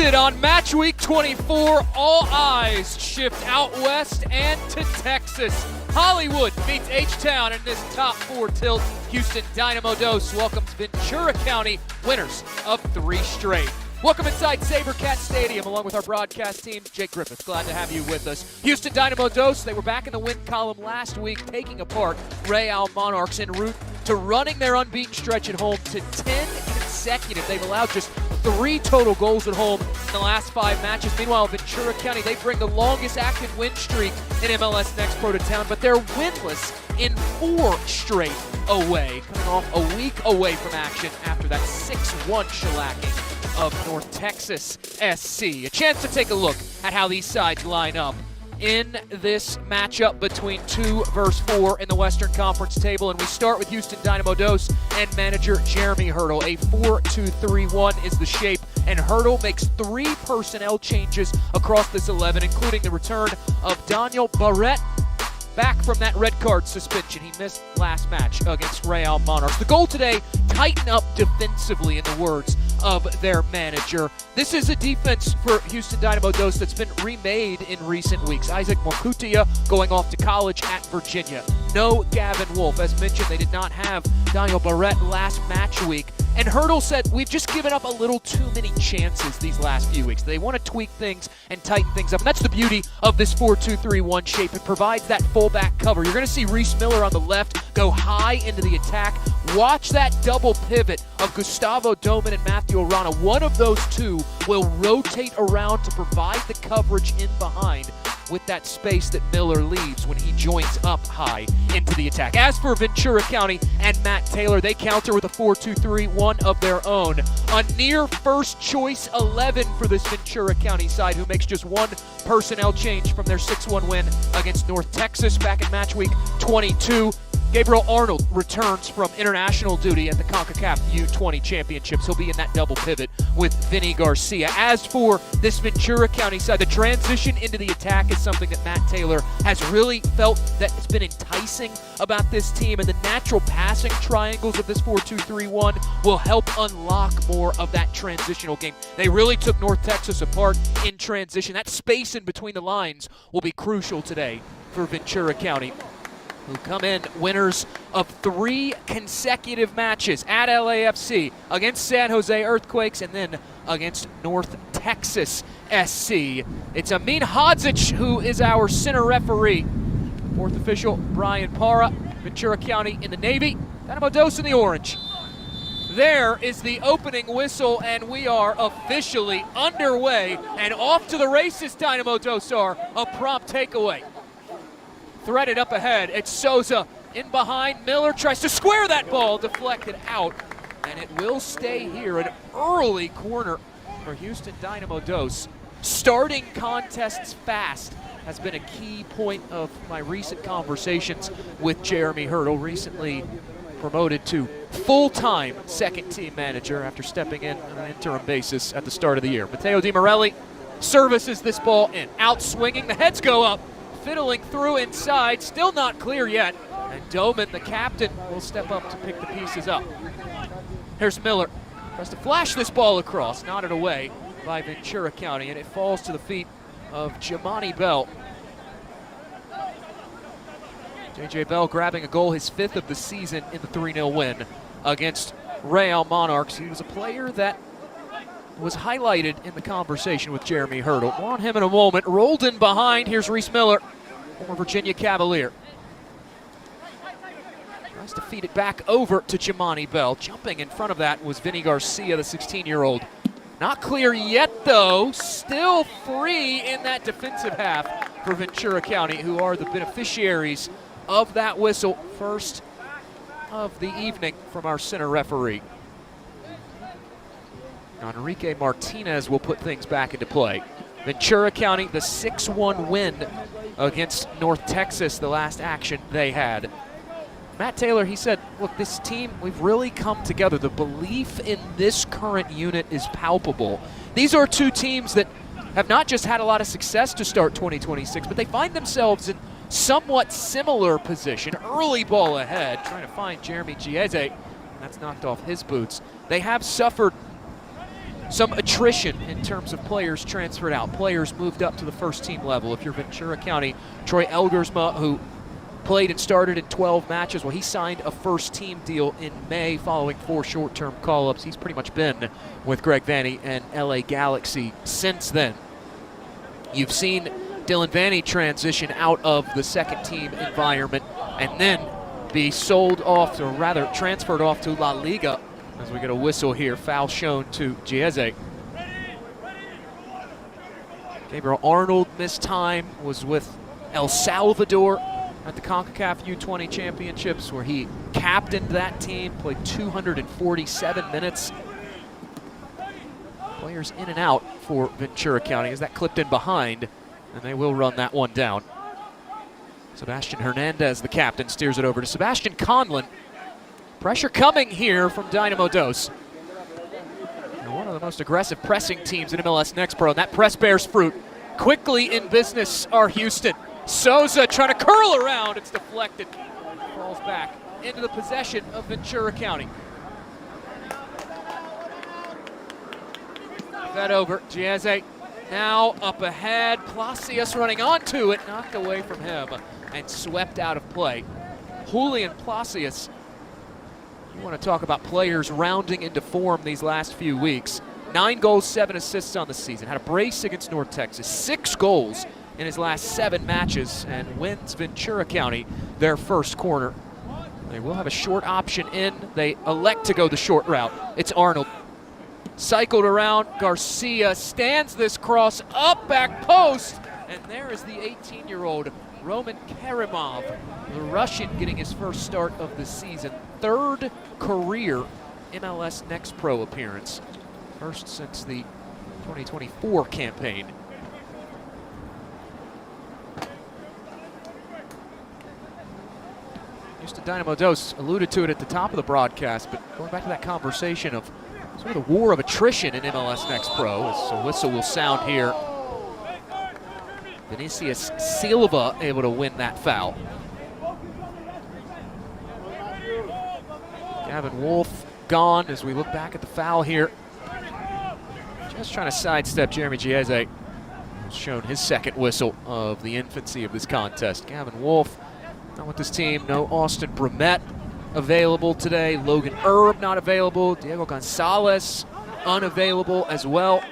Interested on match week 24, all eyes shift out west and to Texas. Hollywood meets H-Town in this top four tilt. Houston Dynamo Dose welcomes Ventura County, winners of 3 straight. Welcome inside SaberCat Stadium along with our broadcast team, Jake Griffith. Glad to have you with us. Houston Dynamo Dose, they were back in the win column last week, taking apart Real Monarchs en route to running their unbeaten stretch at home to 10 consecutive. They've allowed just 3 total goals at home in the last 5 matches. Meanwhile, Ventura County, they bring the longest active win streak in MLS Next Pro to town, but they're winless in 4 straight away, coming off a week away from action after that 6-1 shellacking of North Texas SC. A chance to take a look at how these sides line up in this matchup between 2 versus 4 in the Western Conference table. And we start with Houston Dynamo Dose and manager Jeremy Hurdle. A 4-2-3-1 is the shape, and Hurdle makes 3 personnel changes across this 11, including the return of Daniel Barrett back from that red card suspension. He missed last match against Real Monarchs. The goal today, tighten up defensively, in the words of their manager. This is a defense for Houston Dynamo Dose that's been remade in recent weeks. Isaac Mokutia going off to college at Virginia. No Gavin Wolf. As mentioned, they did not have Daniel Barrett last match week. And Hurdle said, we've just given up a little too many chances these last few weeks. They want to tweak things and tighten things up. And that's the beauty of this 4-2-3-1 shape. It provides that fullback cover. You're going to see Reese Miller on the left go high into the attack. Watch that double pivot of Gustavo Doman and Matthew Arana. One of those two will rotate around to provide the coverage in behind with that space that Miller leaves when he joins up high into the attack. As for Ventura County and Matt Taylor, they counter with a 4-2-3-1 of their own. A near first choice 11 for this Ventura County side, who makes just 1 personnel change from their 6-1 win against North Texas back in match week 22. Gabriel Arnold returns from international duty at the CONCACAF U20 Championships. He'll be in that double pivot with Vinny Garcia. As for this Ventura County side, the transition into the attack is something that Matt Taylor has really felt that has been enticing about this team, and the natural passing triangles of this 4-2-3-1 will help unlock more of that transitional game. They really took North Texas apart in transition. That space in between the lines will be crucial today for Ventura County, who come in winners of 3 consecutive matches at LAFC, against San Jose Earthquakes, and then against North Texas SC. It's Amin Hodzic who is our center referee. 4th official, Brian Parra. Ventura County in the navy, Dynamo Dose in the orange. There is the opening whistle, and we are officially underway and off to the races. Dynamo Dose are a prompt takeaway. Threaded up ahead, it's Souza in behind. Miller tries to square that ball, deflected out, and it will stay here. An early corner for Houston Dynamo Dose. Starting contests fast has been a key point of my recent conversations with Jeremy Hurdle, recently promoted to full-time second-team manager after stepping in on an interim basis at the start of the year. Matteo Di Morelli services this ball in. Out swinging, the heads go up. Fiddling through inside, still not clear yet. And Doman, the captain, will step up to pick the pieces up. Here's Miller. Tries to flash this ball across, nodded away by Ventura County, and it falls to the feet of Jimani Bell. J.J. Bell grabbing a goal, his 5th of the season in the 3-0 win against Real Monarchs. He was a player that was highlighted in the conversation with Jeremy Hurdle. On him in a moment. Rolled in behind. Here's Reese Miller, former Virginia Cavalier. Tries to feed it back over to Jimani Bell. Jumping in front of that was Vinny Garcia, the 16-year-old. Not clear yet, though. Still free in that defensive half for Ventura County, who are the beneficiaries of that whistle. First of the evening from our center referee. Enrique Martinez will put things back into play. Ventura County, the 6-1 win against North Texas, the last action they had. Matt Taylor, he said, look, this team, we've really come together. The belief in this current unit is palpable. These are 2 teams that have not just had a lot of success to start 2026, but they find themselves in somewhat similar position. Early ball ahead, trying to find Jeremy Giese. That's knocked off his boots. They have suffered some attrition in terms of players transferred out, players moved up to the first team level. If you're Ventura County, Troy Elgersma, who played and started in 12 matches, well, he signed a first team deal in May following 4 short-term call-ups. He's pretty much been with Greg Vanny and LA Galaxy since then. You've seen Dylan Vanny transition out of the second team environment and then be sold off, or rather transferred off to La Liga. As we get a whistle here, foul shown to Giese. Gabriel Arnold this time was with El Salvador at the CONCACAF U20 Championships, where he captained that team, played 247 minutes. Players in and out for Ventura County as that clipped in behind, and they will run that one down. Sebastian Hernandez, the captain, steers it over to Sebastian Conlon. Pressure coming here from Dynamo Dos. And one of the most aggressive pressing teams in MLS Next Pro, and that press bears fruit. Quickly in business are Houston. Souza trying to curl around. It's deflected. Falls back into the possession of Ventura County. That over. Giese now up ahead. Placius running onto it. Knocked away from him and swept out of play. Julian Placius. You want to talk about players rounding into form these last few weeks. 9 goals, 7 assists on the season. Had a brace against North Texas. 6 goals in his last 7 matches, and wins Ventura County their first corner. They will have a short option in. They elect to go the short route. It's Arnold. Cycled around. Garcia stands this cross up back post, and there is the 18-year-old Roman Karimov, the Russian, getting his first start of the season. 3rd career MLS Next Pro appearance. First since the 2024 campaign. Houston Dynamo Dos alluded to it at the top of the broadcast, but going back to that conversation of sort of the war of attrition in MLS Next Pro, as a whistle will sound here. Vinicius Silva able to win that foul. Gavin Wolf gone as we look back at the foul here. Just trying to sidestep Jeremy Giese. Shown his second whistle of the infancy of this contest. Gavin Wolf not with this team. No Austin Brumet available today. Logan Erb not available. Diego Gonzalez unavailable as well.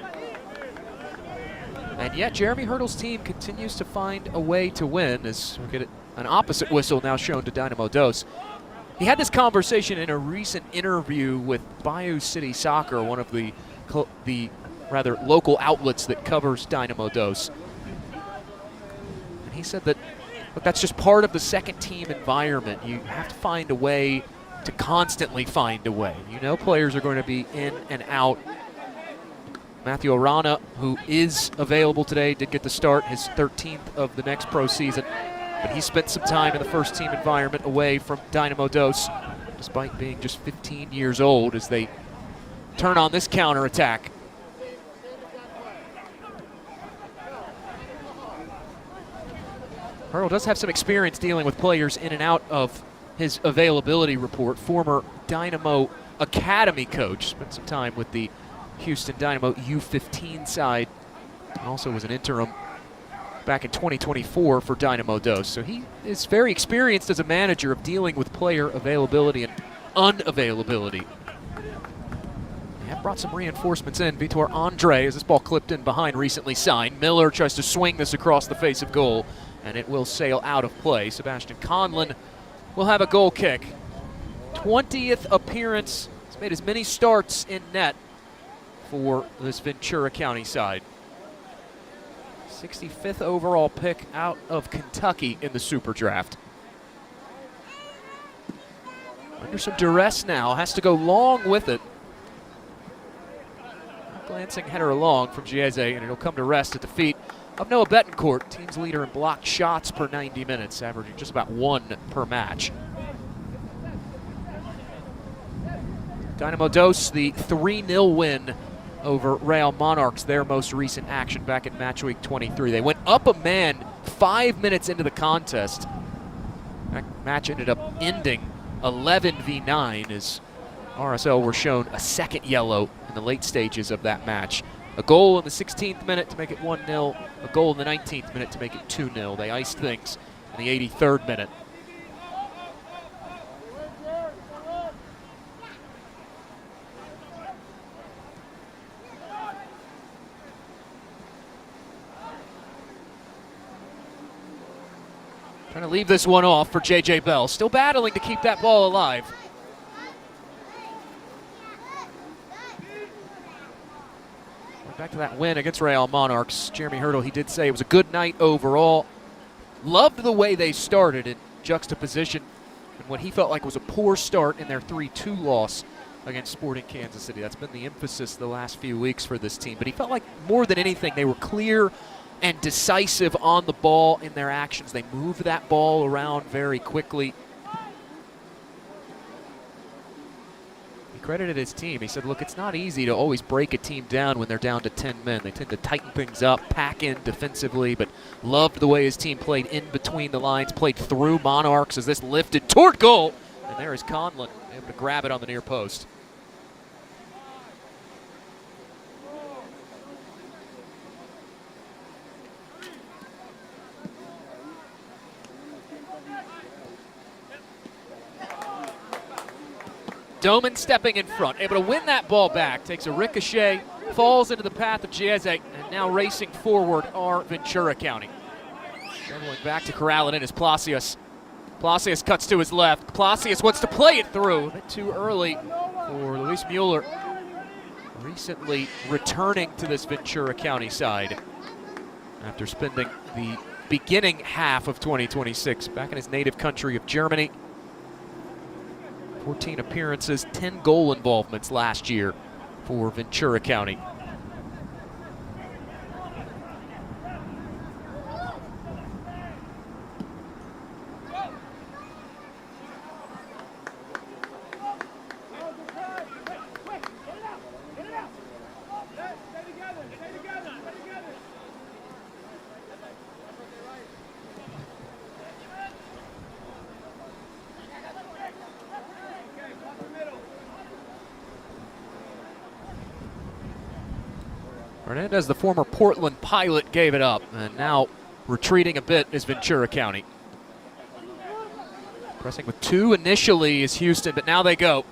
And yet Jeremy Hurdle's team continues to find a way to win, as we get an opposite whistle now shown to Dynamo Dos. He had this conversation in a recent interview with Bayou City Soccer, one of the rather local outlets that covers Dynamo Dos. And he said that, look, that's just part of the second team environment. You have to find a way to constantly find a way. You know players are going to be in and out. Matthew Arana, who is available today, did get the start, his 13th of the Next Pro season. But he spent some time in the first team environment away from Dynamo Dos, despite being just 15 years old, as they turn on this counterattack. Hurdle does have some experience dealing with players in and out of his availability report. Former Dynamo Academy coach, spent some time with the Houston Dynamo U15 side, and also was an interim back in 2024 for Dynamo Dos. So he is very experienced as a manager of dealing with player availability and unavailability. They have brought some reinforcements in. Vitor Andre, as this ball clipped in behind, recently signed. Miller tries to swing this across the face of goal, and it will sail out of play. Sebastian Conlon will have a goal kick. 20th appearance. He's made as many starts in net for this Ventura County side. 65th overall pick out of Kentucky in the Super Draft. Under some duress now, has to go long with it. Glancing header along from Giese, and it'll come to rest at the feet of Noah Betancourt, team's leader in blocked shots per 90 minutes, averaging just about 1 per match. Dynamo Dos, the 3-0 win over Real Monarchs, their most recent action back in match week 23. They went up a man 5 minutes into the contest. That match ended up ending 11-9 as RSL were shown a second yellow in the late stages of that match. A goal in the 16th minute to make it 1-0, a goal in the 19th minute to make it 2-0. They iced things in the 83rd minute. Trying to leave this one off for J.J. Bell. Still battling to keep that ball alive. Back to that win against Real Monarchs. Jeremy Hurdle, he did say it was a good night overall. Loved the way they started in juxtaposition and what he felt like was a poor start in their 3-2 loss against Sporting Kansas City. That's been the emphasis the last few weeks for this team. But he felt like more than anything they were clear and decisive on the ball in their actions. They moved that ball around very quickly. He credited his team. He said, look, it's not easy to always break a team down when they're down to 10 men. They tend to tighten things up, pack in defensively, but loved the way his team played in between the lines, played through Monarchs as this lifted toward goal. And there is Conlon able to grab it on the near post. Doman stepping in front, able to win that ball back, takes a ricochet, falls into the path of Chiese, and now racing forward are Ventura County. Dribbling back to corral it in is Palacios. Palacios cuts to his left. Palacios wants to play it through. A bit too early for Luis Mueller. Recently returning to this Ventura County side after spending the beginning half of 2026 back in his native country of Germany. 14 appearances, 10 goal involvements last year for Ventura County. Hernandez, the former Portland Pilot, gave it up, and now retreating a bit is Ventura County. Pressing with two initially is Houston, but now they go.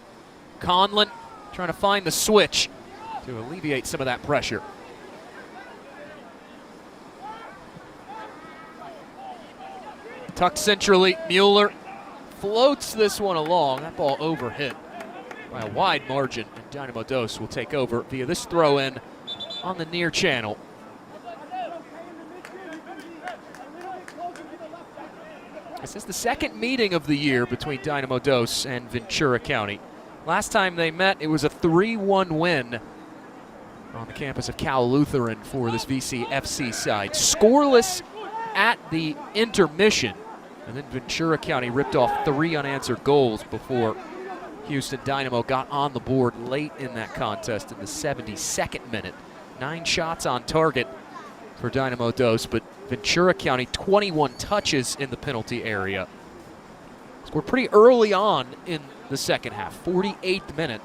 Conlon trying to find the switch to alleviate some of that pressure. Tucked centrally, Mueller floats this one along. That ball overhit by a wide margin, and Dynamo Dos will take over via this throw-in on the near channel. This is the second meeting of the year between Dynamo Dos and Ventura County. Last time they met, it was a 3-1 win on the campus of Cal Lutheran for this VCFC side. Scoreless at the intermission, and then Ventura County ripped off 3 unanswered goals before Houston Dynamo got on the board late in that contest in the 72nd minute. 9 shots on target for Dynamo Dos, but Ventura County 21 touches in the penalty area. Scored pretty early on in the second half, 48th minute.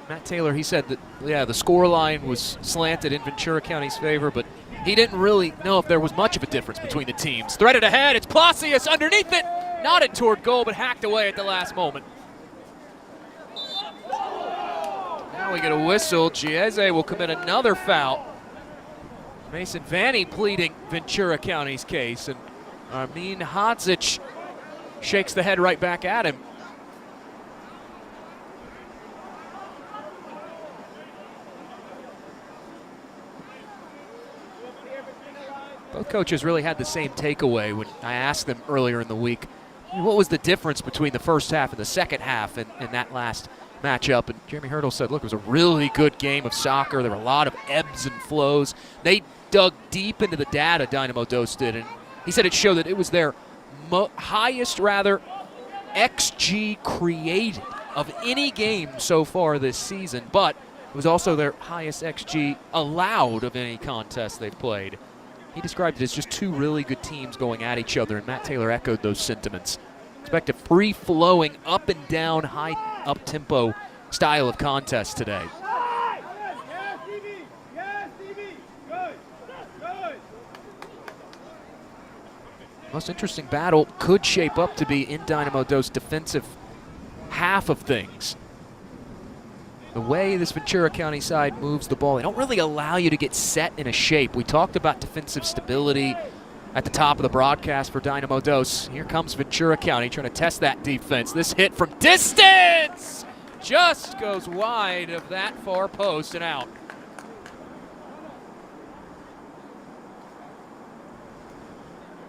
Matt Taylor, he said that, yeah, the score line was slanted in Ventura County's favor, but he didn't really know if there was much of a difference between the teams. Threaded ahead, it's Palacios underneath it, nodded toward goal, but hacked away at the last moment. Now we get a whistle. Chiese will commit another foul. Mason Vanny pleading Ventura County's case, and Armin Hodzic shakes the head right back at him. Both coaches really had the same takeaway when I asked them earlier in the week, what was the difference between the first half and the second half in that last matchup? And Jeremy Hurdle said, look, it was a really good game of soccer. There were a lot of ebbs and flows. They dug deep into the data, Dynamo Dos did, and he said it showed that it was their highest XG created of any game so far this season, but it was also their highest XG allowed of any contest they've played. He described it as just two really good teams going at each other, and Matt Taylor echoed those sentiments. Expect a free-flowing, up and down, high up-tempo style of contest today. Most interesting battle could shape up to be in Dynamo Do's defensive half of things. The way this Ventura County side moves the ball, they don't really allow you to get set in a shape. We talked about defensive stability at the top of the broadcast for Dynamo Dos. Here comes Ventura County trying to test that defense. This hit from distance just goes wide of that far post and out.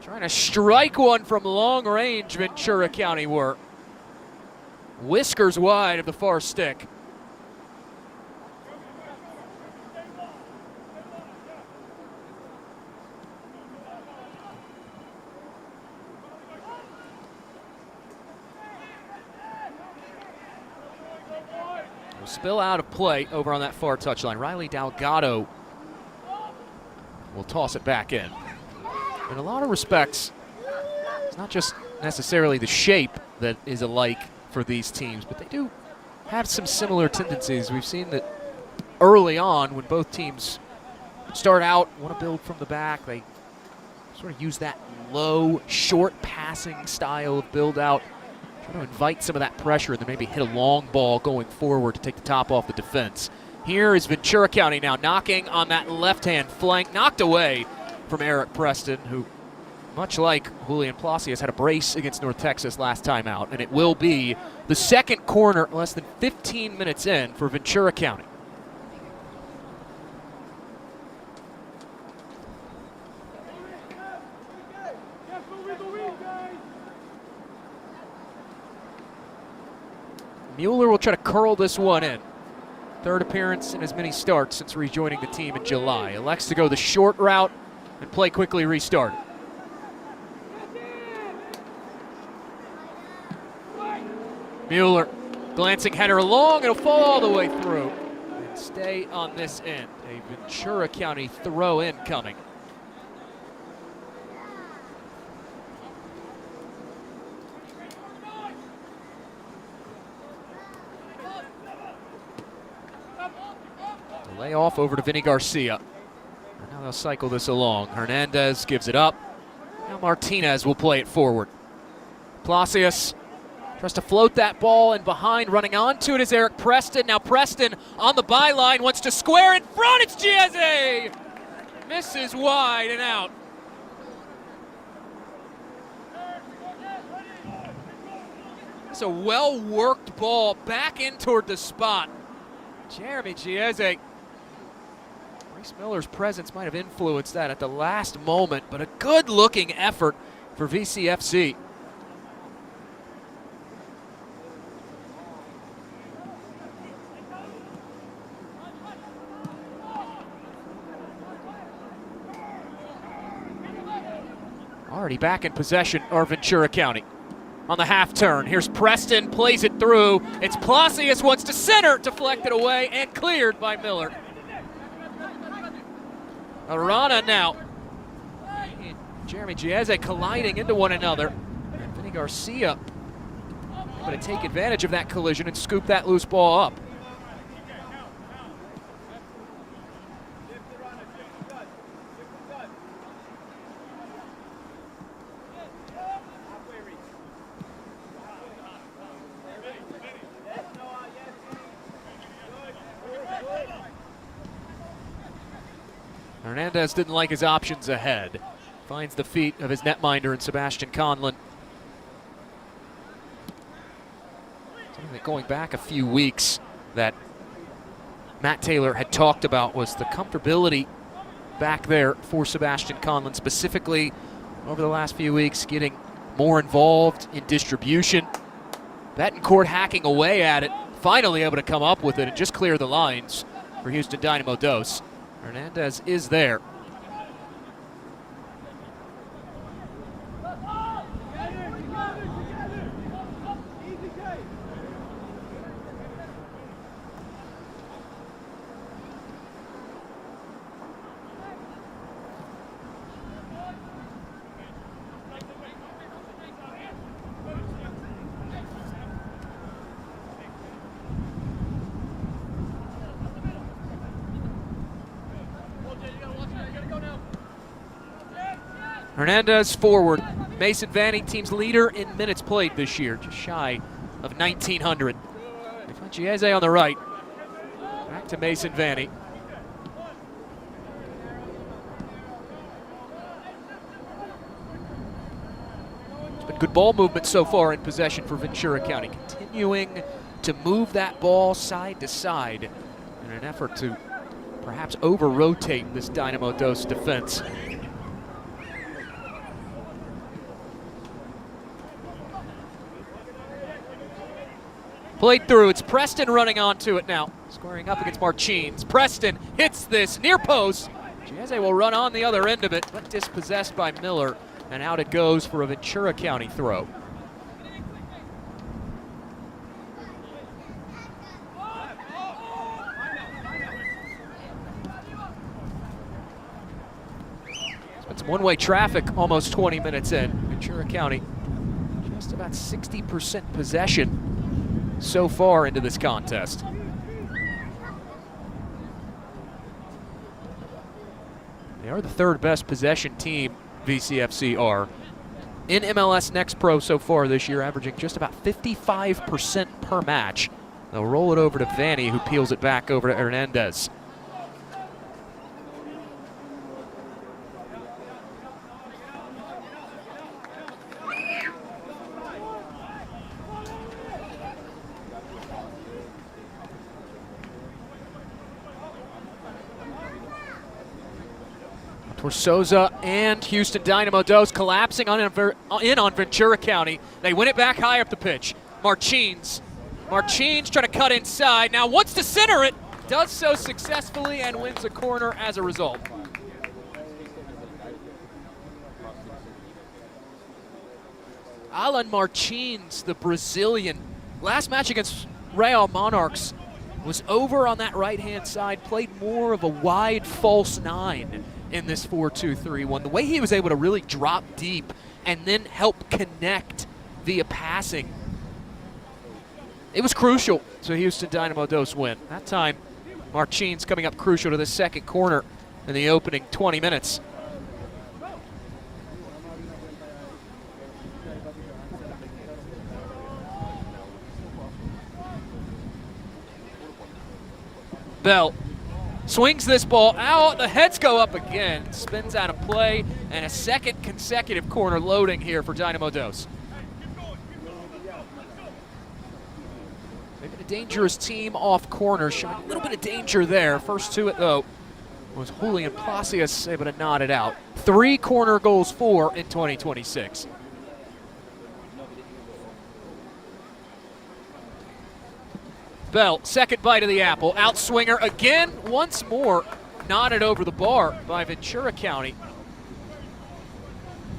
Trying to strike one from long range, Ventura County were. Whiskers wide of the far stick. Will spill out of play over on that far touchline. Riley Delgado will toss it back in. In a lot of respects, it's not just necessarily the shape that is alike for these teams, but they do have some similar tendencies. We've seen that early on when both teams start out, want to build from the back, they sort of use that low, short passing style of build out, try to invite some of that pressure and then maybe hit a long ball going forward to take the top off the defense. Here is Ventura County now knocking on that left-hand flank, knocked away from Eric Preston, who, much like Julian Plasias, had a brace against North Texas last time out, and it will be the second corner less than 15 minutes in for Ventura County. Mueller will try to curl this one in. Third appearance in as many starts since rejoining the team in July. Elects to go the short route and play quickly restarted. Mueller, glancing header long, it'll fall all the way through and stay on this end. A Ventura County throw in coming. Lay off over to Vinny Garcia. Now they'll cycle this along. Hernandez gives it up. Now Martinez will play it forward. Plasias tries to float that ball, and behind, running onto it is Eric Preston. Now Preston on the byline, wants to square in front. It's Giese! Misses wide and out. It's a well-worked ball back in toward the spot. Jeremy Giese. Reese Miller's presence might have influenced that at the last moment, but a good-looking effort for VCFC. Already back in possession are Ventura County. On the half turn, here's Preston, plays it through. It's Plasias, wants to center, deflected away and cleared by Miller. Arana now. And Jeremy Giese colliding into one another. And Vinny Garcia able to take advantage of that collision and scoop that loose ball up. Hernandez didn't like his options ahead. Finds the feet of his netminder in Sebastian Conlon. Something that going back a few weeks that Matt Taylor had talked about was the comfortability back there for Sebastian Conlon, specifically over the last few weeks, getting more involved in distribution. Betancourt hacking away at it, finally able to come up with it and just clear the lines for Houston Dynamo Dos. Hernandez is there. Hernandez forward. Mason Vanny, team's leader in minutes played this year, just shy of 1,900. Chiese on the right. Back to Mason Vanny. It's been good ball movement so far in possession for Ventura County, continuing to move that ball side to side in an effort to perhaps over-rotate this Dynamo Dos defense. Played through, it's Preston running onto it now. Squaring up against Martins. Preston hits this near post. Chiese will run on the other end of it, but dispossessed by Miller. And out it goes for a Ventura County throw. It's been some one-way traffic almost 20 minutes in. Ventura County just about 60% possession so far into this contest. They are the third best possession team, VCFC are. In MLS Next Pro so far this year, averaging just about 55% per match. They'll roll it over to Vanny, who peels it back over to Hernandez. Torsoza and Houston Dynamo Dos collapsing in on Ventura County. They win it back high up the pitch. Martins trying to cut inside. Now wants to center it. Does so successfully and wins a corner as a result. Alan Martins, the Brazilian. Last match against Real Monarchs was over on that right-hand side, played more of a wide false nine in this 4-2-3-1. The way he was able to really drop deep and then help connect via passing, it was crucial to Houston Dynamo Dos win. That time, Martins coming up crucial to the second corner in the opening 20 minutes. Bell swings this ball out, the heads go up again, spins out of play, and a second consecutive corner loading here for Dynamo Dos. Maybe a dangerous team off corner, showing a little bit of danger there. First to it, though, was Julian Placius able to nod it out. 3 corner goals for in 2026. Bell, second bite of the apple. Outswinger again, once more. Knotted over the bar by Ventura County.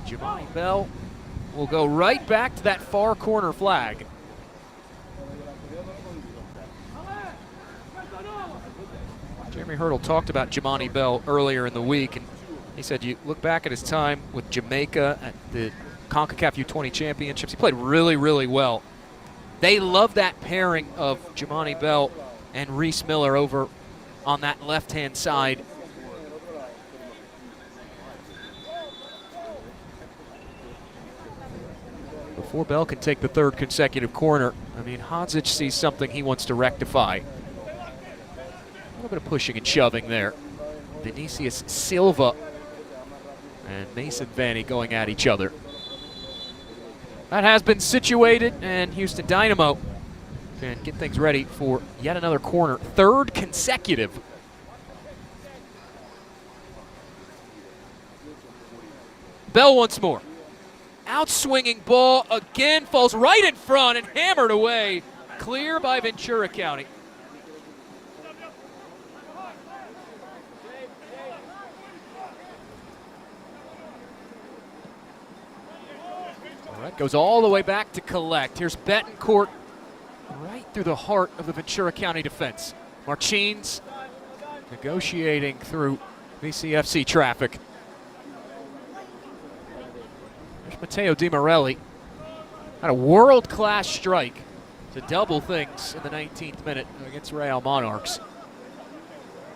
Jemani Bell will go right back to that far corner flag. Jeremy Hurdle talked about Jemani Bell earlier in the week, and he said you look back at his time with Jamaica at the CONCACAF U20 Championships, he played really, really well. They love that pairing of Jemani Bell and Reese Miller over on that left-hand side. Before Bell can take the third consecutive corner, I mean, Hodzic sees something he wants to rectify. A little bit of pushing and shoving there. Vinicius Silva and Mason Vanny going at each other. That has been situated, and Houston Dynamo can get things ready for yet another corner. Third consecutive. Bell once more. Outswinging ball again, falls right in front and hammered away. Clear by Ventura County. Goes all the way back to collect. Here's Betancourt right through the heart of the Ventura County defense. Martins negotiating through VCFC traffic. There's Matteo Di Morelli. Had a world-class strike to double things in the 19th minute against Real Monarchs.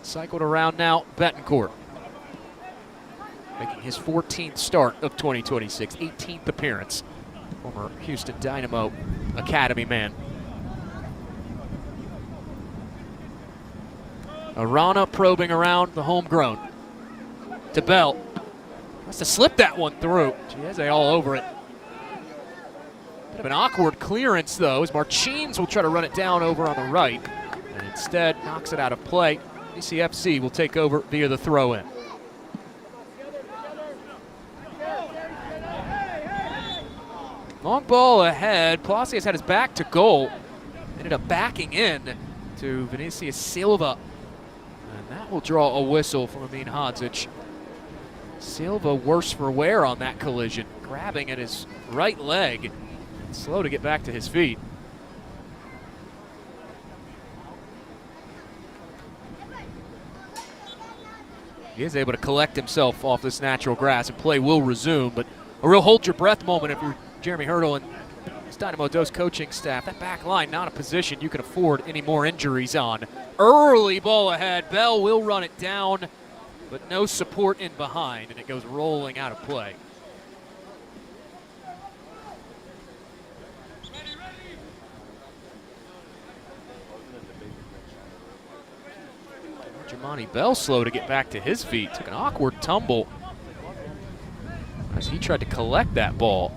Cycled around now, Betancourt. making his 14th start of 2026, 18th appearance. Former Houston Dynamo Academy man. Arana probing around the homegrown. To Bell. Has to slip that one through. Chieze all over it. Bit of an awkward clearance, though, as Marchines will try to run it down over on the right. And instead knocks it out of play. ECFC will take over via the throw-in. Long ball ahead. Palacios had his back to goal. Ended up backing in to Vinicius Silva. And that will draw a whistle from Amin Hadzic. Silva worse for wear on that collision. Grabbing at his right leg. Slow to get back to his feet. He is able to collect himself off this natural grass, and play will resume, but a real hold-your-breath moment if you're Jeremy Hurdle and his Dynamo Dos coaching staff. That back line, not a position you can afford any more injuries on. Early ball ahead. Bell will run it down, but no support in behind, and it goes rolling out of play. Jamani Bell slow to get back to his feet. Took an awkward tumble as he tried to collect that ball.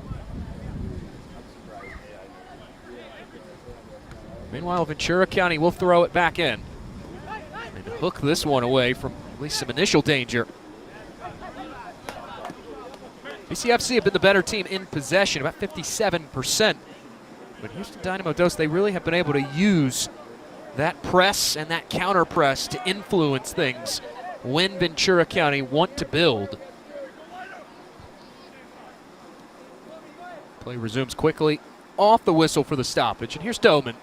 Meanwhile, Ventura County will throw it back in and hook this one away from at least some initial danger. BCFC have been the better team in possession, about 57%. But Houston Dynamo Dos, they really have been able to use that press and that counter press to influence things when Ventura County want to build. Play resumes quickly off the whistle for the stoppage, and here's Doman.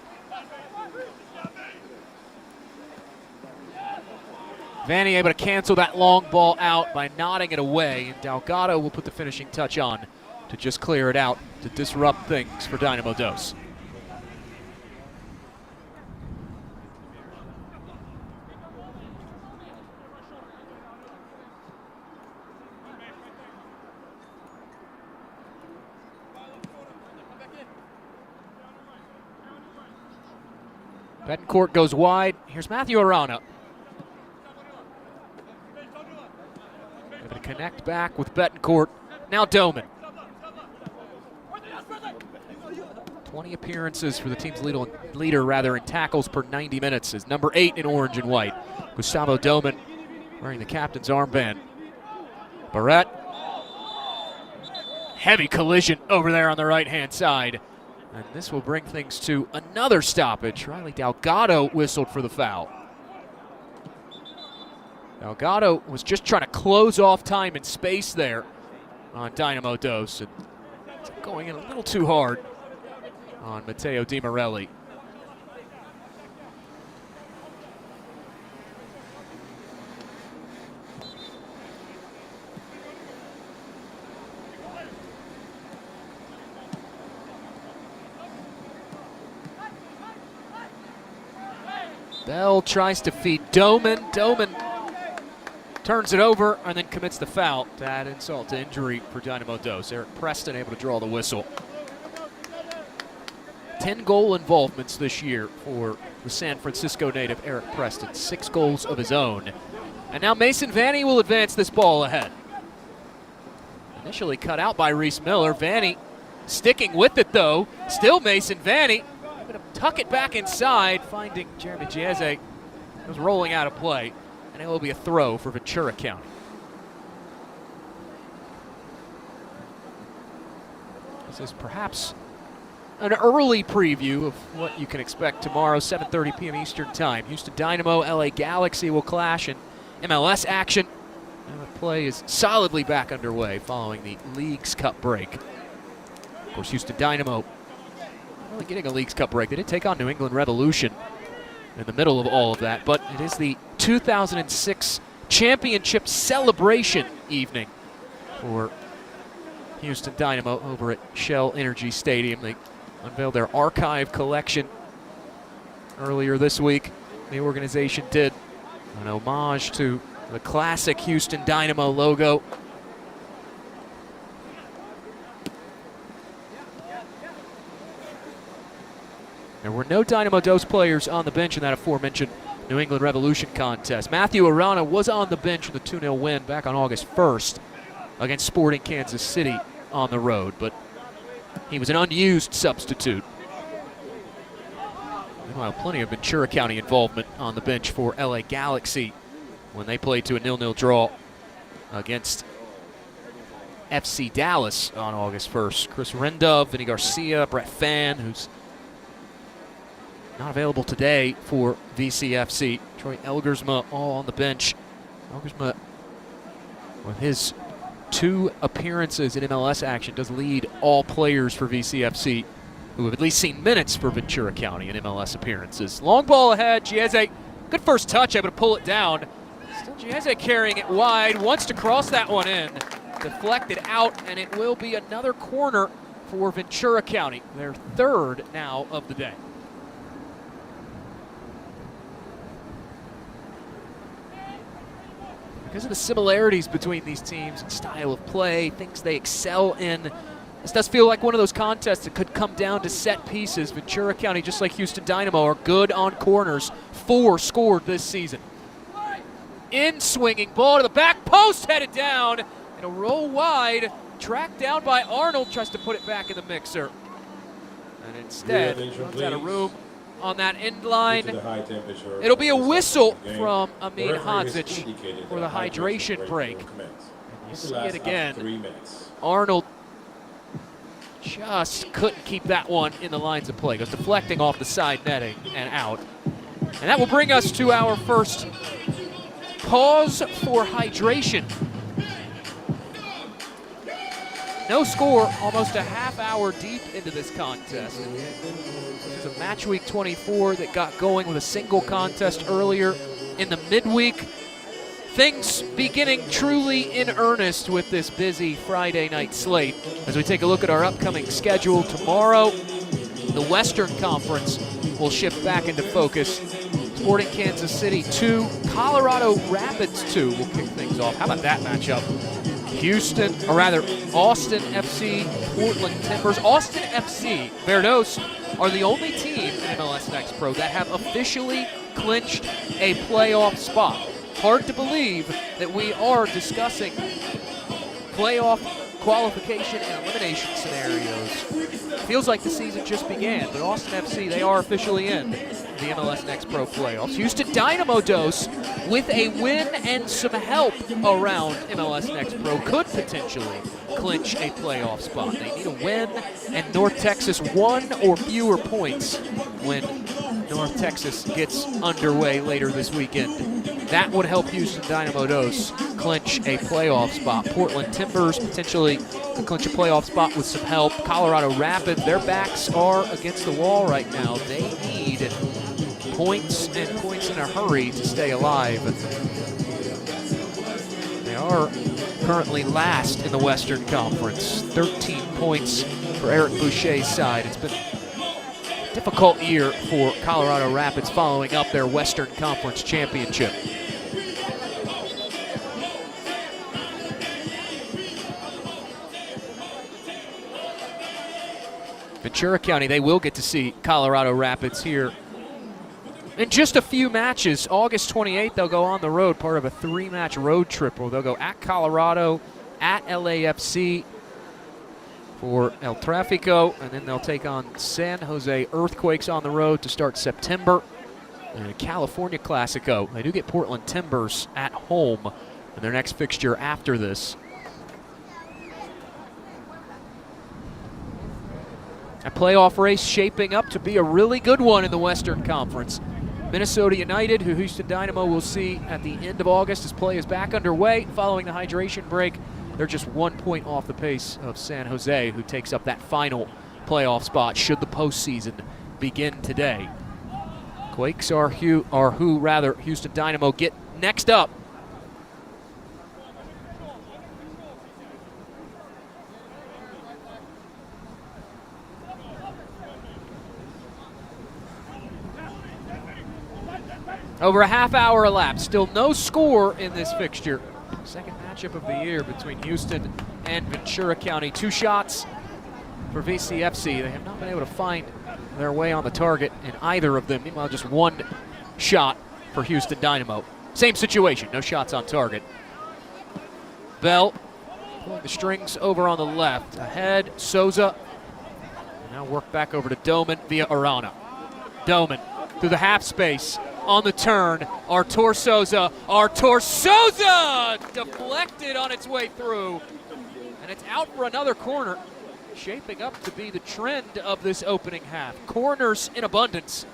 Vanny able to cancel that long ball out by nodding it away, and Delgado will put the finishing touch on to just clear it out to disrupt things for Dynamo Dos. Betancourt goes wide. Here's Matthew Arana. Able to connect back with Betancourt. Now Doman. 20 appearances for the team's leader in tackles per 90 minutes is number 8 in orange and white. Gustavo Doman wearing the captain's armband. Barrett. Heavy collision over there on the right-hand side. And this will bring things to another stoppage. Riley Delgado whistled for the foul. Delgado was just trying to close off time and space there on Dynamo Dos. And going in a little too hard on Matteo Di Morelli. Bell tries to feed Doman. Doman turns it over and then commits the foul to add insult to injury for Dynamo Dos. Eric Preston able to draw the whistle. 10 goal involvements this year for the San Francisco native Eric Preston. 6 goals of his own. And now Mason Vanny will advance this ball ahead. Initially cut out by Reese Miller. Vanny sticking with it though. Still Mason Vanny. Going to tuck it back inside, finding Jeremy Chieze. It was rolling out of play, and it will be a throw for Ventura County. This is perhaps an early preview of what you can expect tomorrow, 7:30 p.m. Eastern Time. Houston Dynamo, LA Galaxy will clash in MLS action. And the play is solidly back underway following the Leagues Cup break. Of course, Houston Dynamo really getting a Leagues Cup break. They did take on New England Revolution in the middle of all of that, but it is the 2006 championship celebration evening for Houston Dynamo over at Shell Energy Stadium. They unveiled their archive collection earlier this week. The organization did an homage to the classic Houston Dynamo logo There were no Dynamo Dos players on the bench in that aforementioned New England Revolution contest. Matthew Arana was on the bench in the 2-0 win back on August 1st against Sporting Kansas City on the road, but he was an unused substitute. Meanwhile, plenty of Ventura County involvement on the bench for LA Galaxy when they played to a 0-0 draw against FC Dallas on August 1st. Chris Renda, Vinny Garcia, Brett Fan, who's not available today for VCFC. Troy Elgersma all on the bench. Elgersma, with his 2 appearances in MLS action, does lead all players for VCFC who have at least seen minutes for Ventura County in MLS appearances. Long ball ahead, Chiese, good first touch, able to pull it down. Still Chiese carrying it wide, wants to cross that one in. Deflected out, and it will be another corner for Ventura County, their 3rd now of the day. Because of the similarities between these teams and style of play, things they excel in, this does feel like one of those contests that could come down to set pieces. Ventura County, just like Houston Dynamo, are good on corners. 4 scored this season. In swinging, ball to the back post, headed down, and a roll wide, tracked down by Arnold, tries to put it back in the mixer. And instead, runs out of room on that end line. It'll be a whistle from Amin Hodzic for the hydration break. You see it again. Arnold just couldn't keep that one in the lines of play. Goes deflecting off the side netting and out. And that will bring us to our first pause for hydration. No score, almost a half hour deep into this contest. This is a match week 24 that got going with a single contest earlier in the midweek. Things beginning truly in earnest with this busy Friday night slate. As we take a look at our upcoming schedule tomorrow, the Western Conference will shift back into focus. Sporting Kansas City 2, Colorado Rapids 2 will kick things off. How about that matchup? Houston, or rather Austin FC, Portland Timbers. Austin FC, Verdos, are the only team in MLS Next Pro that have officially clinched a playoff spot. Hard to believe that we are discussing playoff qualification and elimination scenarios. Feels like the season just began, but Austin FC, they are officially in the MLS Next Pro playoffs. Houston Dynamo Dos, with a win and some help around MLS Next Pro, could potentially clinch a playoff spot. They need a win and North Texas 1 or fewer points when North Texas gets underway later this weekend. That would help Houston Dynamo Dos clinch a playoff spot. Portland Timbers potentially could clinch a playoff spot with some help. Colorado Rapids, their backs are against the wall right now. They need points and points in a hurry to stay alive. They are currently last in the Western Conference. 13 points for Eric Boucher's side. It's been a difficult year for Colorado Rapids following up their Western Conference championship. Ventura County, they will get to see Colorado Rapids here in just a few matches. August 28th, they'll go on the road, part of a 3-match road trip where they'll go at Colorado, at LAFC for El Tráfico, and then they'll take on San Jose Earthquakes on the road to start September. And a California Classico. They do get Portland Timbers at home in their next fixture after this. A playoff race shaping up to be a really good one in the Western Conference. Minnesota United, who Houston Dynamo will see at the end of August as play is back underway following the hydration break. They're just 1 point off the pace of San Jose, who takes up that final playoff spot should the postseason begin today. Quakes are who Houston Dynamo get next up. Over a half hour elapsed. Still no score in this fixture. Second matchup of the year between Houston and Ventura County. 2 shots for VCFC. They have not been able to find their way on the target in either of them. Meanwhile, just one shot for Houston Dynamo. Same situation, no shots on target. Bell pulling the strings over on the left. Ahead, Souza. Now work back over to Doman via Arana. Doman through the half space. On the turn, Artur Souza. Artur Souza! Deflected on its way through. And it's out for another corner. Shaping up to be the trend of this opening half. Corners in abundance.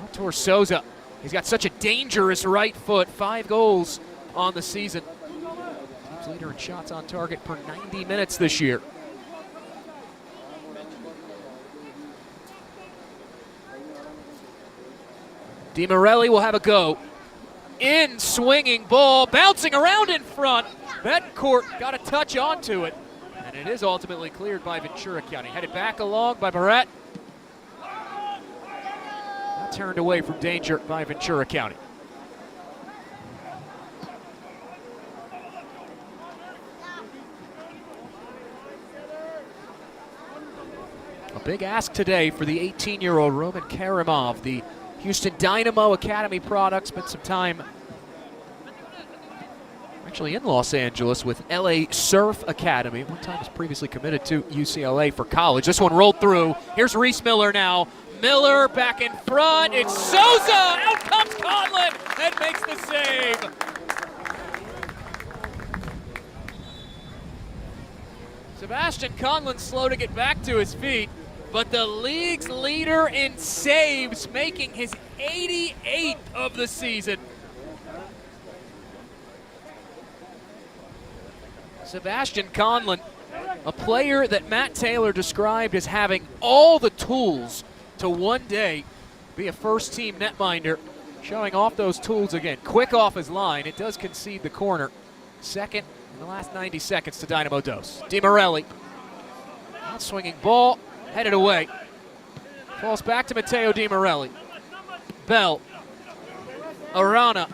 Artur Souza. He's got such a dangerous right foot. 5 goals on the season. Team's leader in shots on target per 90 minutes this year. DiMorelli will have a go. In swinging ball, bouncing around in front. Betancourt got a touch onto it, and it is ultimately cleared by Ventura County. Headed back along by Barrett. Turned away from danger by Ventura County. A big ask today for the 18-year-old Roman Karimov, the Houston Dynamo Academy product. Spent some time actually in Los Angeles with LA Surf Academy. One time was previously committed to UCLA for college. This one rolled through. Here's Reese Miller now. Miller back in front. It's Souza. Out comes Conlon and makes the save. Sebastian Conlon slow to get back to his feet, but the league's leader in saves, making his 88th of the season. Sebastian Conlon, a player that Matt Taylor described as having all the tools to one day be a first-team netminder, showing off those tools again. Quick off his line. It does concede the corner. Second in the last 90 seconds to Dynamo Dos. DiMorelli. Out-swinging ball, headed away. Falls back to Matteo DiMorelli. Bell. Arana.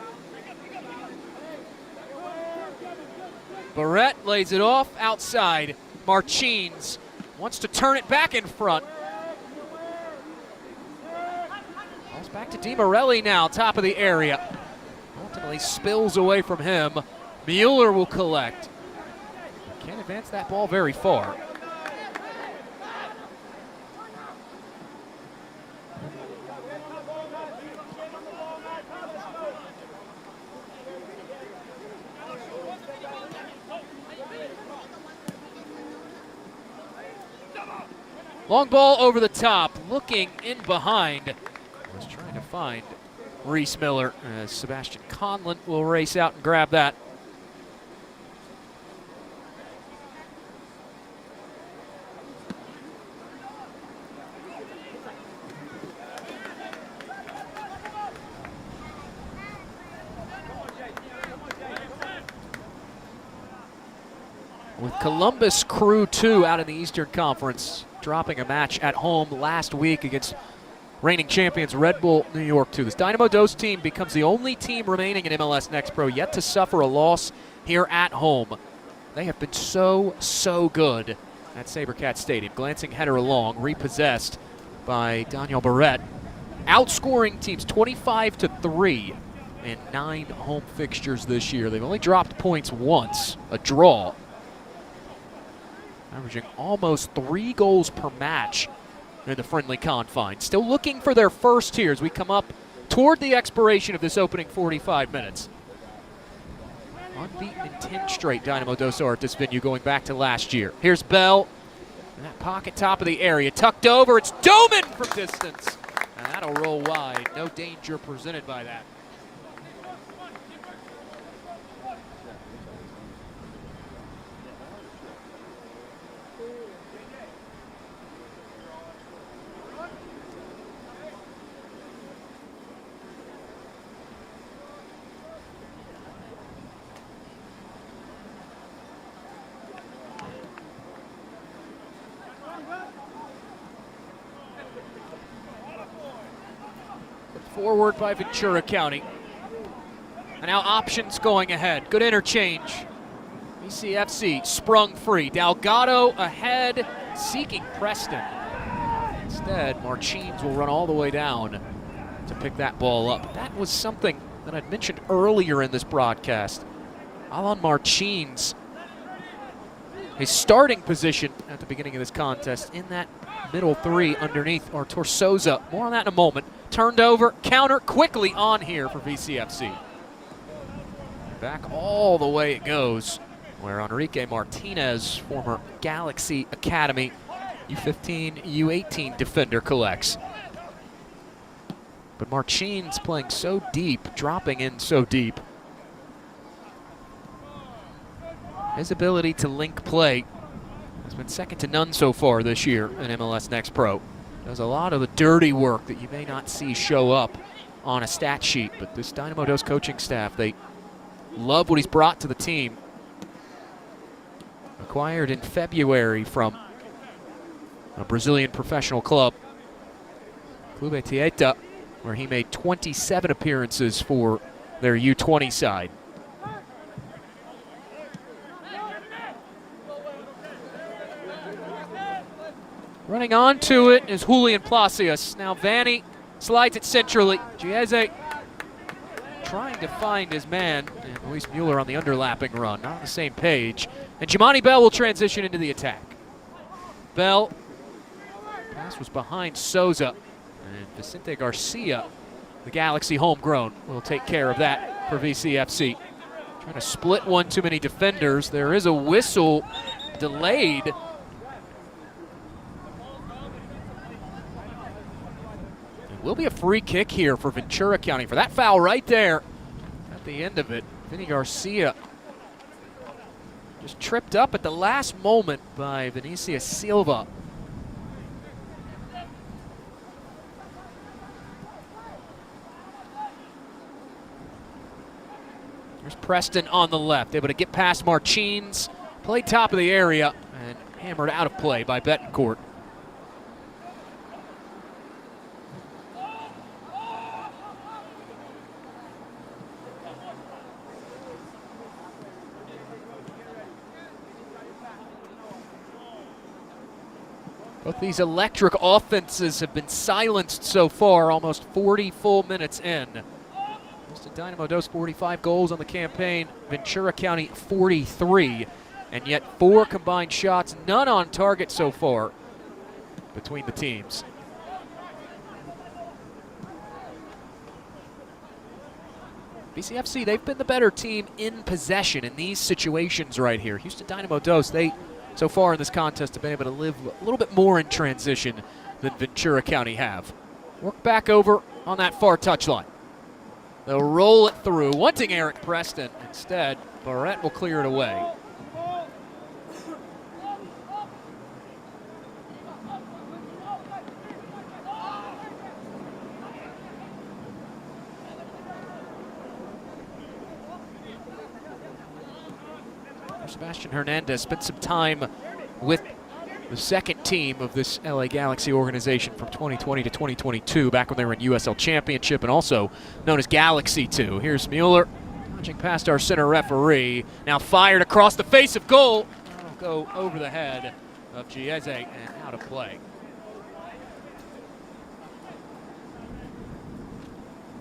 Barrett lays it off outside. Marchines wants to turn it back in front. Falls back to DiMorelli now, top of the area. Ultimately spills away from him. Mueller will collect. Can't advance that ball very far. Long ball over the top, looking in behind. Was trying to find Reese Miller. Sebastian Conlon will race out and grab that. With Columbus Crew 2 out in the Eastern Conference, dropping a match at home last week against reigning champions Red Bull New York 2. This Dynamo Dos team becomes the only team remaining in MLS Next Pro yet to suffer a loss here at home. They have been so good at SaberCat Stadium. Glancing header along, repossessed by Daniel Barrett. Outscoring teams 25-3 in 9 home fixtures this year. They've only dropped points once, a draw. Averaging almost 3 goals per match in the friendly confines. Still looking for their first here as we come up toward the expiration of this opening 45 minutes. Unbeaten in 10 straight Dynamo Dos are at this venue going back to last year. Here's Bell. In that pocket top of the area. Tucked over. It's Doman from distance. And that'll roll wide. No danger presented by that. Forward by Ventura County. And now options going ahead. Good interchange. ECFC sprung free. Delgado ahead, seeking Preston. Instead, Martins will run all the way down to pick that ball up. That was something that I'd mentioned earlier in this broadcast. Alan Martins, his starting position at the beginning of this contest in that middle three underneath Artur Souza. More on that in a moment. Turned over, counter quickly on here for VCFC. Back all the way it goes, where Enrique Martinez, former Galaxy Academy U15, U18 defender, collects. But Martins playing so deep, dropping in so deep. His ability to link play has been second to none so far this year in MLS Next Pro. Does a lot of the dirty work that you may not see show up on a stat sheet, but this Dynamo Dos coaching staff, they love what he's brought to the team. Acquired in February from a Brazilian professional club, Clube Tieta, where he made 27 appearances for their U20 side. Running onto it is Julian Placius. Now Vanny slides it centrally. Giese trying to find his man. And Luis Mueller on the underlapping run, not on the same page. And Jimani Bell will transition into the attack. Bell, pass was behind Souza. And Vicente Garcia, the Galaxy homegrown, will take care of that for VCFC. Trying to split one too many defenders. There is a whistle delayed. Will be a free kick here for Ventura County for that foul right there at the end of it. Vinny Garcia just tripped up at the last moment by Vinicius Silva. There's Preston on the left, able to get past Martins, played top of the area, and hammered out of play by Betancourt. Both these electric offenses have been silenced so far, almost 40 full minutes in. Houston Dynamo Dos 45 goals on the campaign, Ventura County 43, and yet 4 combined shots, none on target so far between the teams. VCFC, they've been the better team in possession in these situations right here. Houston Dynamo Dos, they so far in this contest have been able to live a little bit more in transition than Ventura County have. Work back over on that far touchline. They'll roll it through, wanting Eric Preston. Instead, Barrett will clear it away. Sebastian Hernandez spent some time with the second team of this LA Galaxy organization from 2020 to 2022, back when they were in USL Championship and also known as Galaxy 2. Here's Mueller, dodging past our center referee. Now fired across the face of goal. That'll go over the head of Giese and out of play.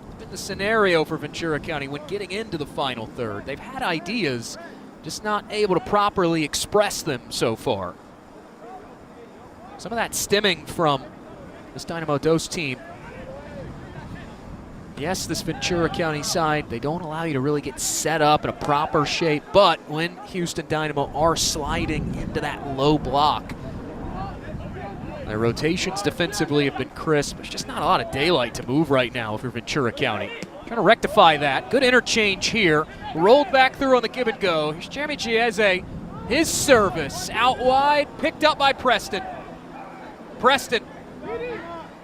It's been the scenario for Ventura County when getting into the final third. They've had ideas, just not able to properly express them so far. Some of that stemming from this Dynamo Dos team. Yes, this Ventura County side, they don't allow you to really get set up in a proper shape, but when Houston Dynamo are sliding into that low block, their rotations defensively have been crisp. There's just not a lot of daylight to move right now if you're Ventura County. Trying to rectify that. Good interchange here. Rolled back through on the give and go. Here's Jeremy Giese. His service out wide, picked up by Preston. Preston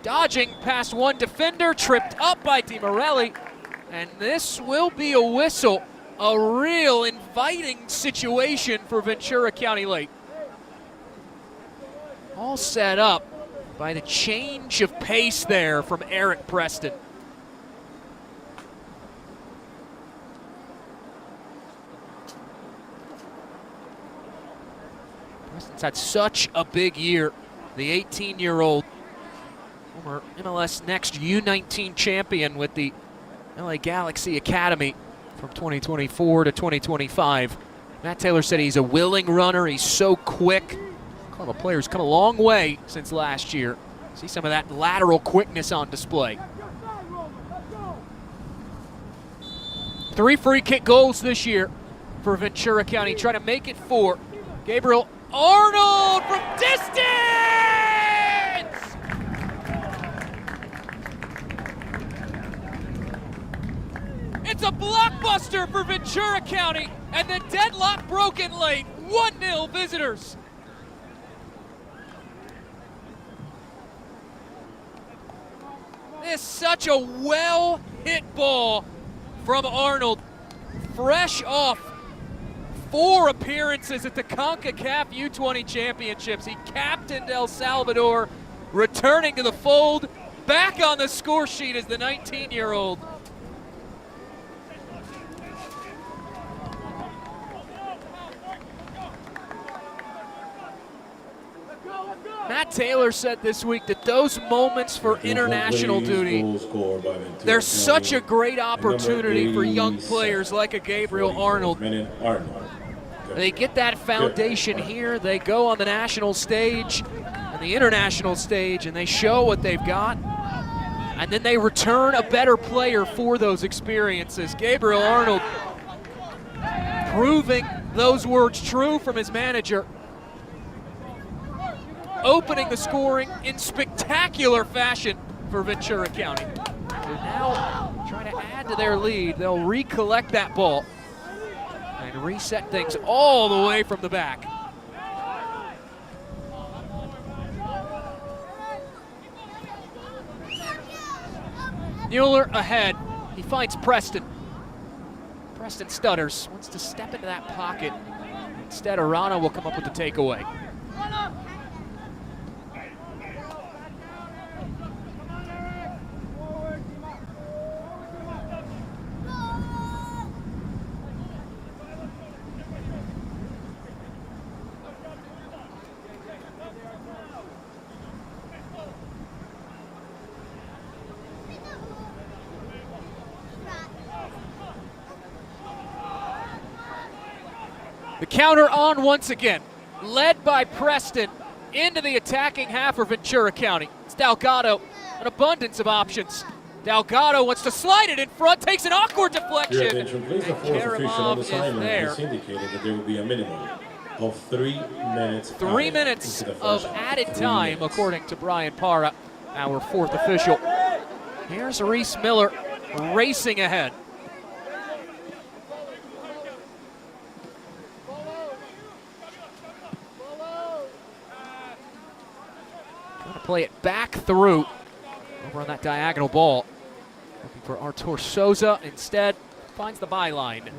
dodging past one defender, tripped up by DiMorelli. And this will be a whistle. A real inviting situation for Ventura County late. All set up by the change of pace there from Eric Preston. Preston's had such a big year. The 18-year-old former MLS Next U19 champion with the LA Galaxy Academy from 2024 to 2025. Matt Taylor said he's a willing runner. He's so quick. The player's come a long way since last year. See some of that lateral quickness on display. 3 free kick goals this year for Ventura County. Trying to make it 4. Gabriel Arnold from distance! It's a blockbuster for Ventura County, and the deadlock broken late. 1-0 visitors. This is such a well-hit ball from Arnold. Fresh off 4 appearances at the CONCACAF U20 Championships. He captained El Salvador, returning to the fold, back on the score sheet as the 19-year-old. Matt Taylor said this week that those moments for international duty, there's such a great opportunity for young players like a Gabriel Arnold. They get that foundation here, they go on the national stage and the international stage, and they show what they've got, and then they return a better player for those experiences. Gabriel Arnold proving those words true from his manager, opening the scoring in spectacular fashion for Ventura County. They're now trying to add to their lead. They'll recollect that ball and reset things all the way from the back. Mueller ahead. He finds Preston. Preston stutters, wants to step into that pocket. Instead, Arana will come up with the takeaway. The counter on once again, led by Preston into the attacking half for Ventura County. It's Delgado, an abundance of options. Delgado wants to slide it in front, takes an awkward deflection, and Karamov is there. Indicated that there would be a minimum of 3 minutes. 3 minutes of added time, according to Brian Parra, our 4th official. Here's Reese Miller racing ahead. Play it back through over on that diagonal ball. Looking for Artur Souza. Instead, finds the byline.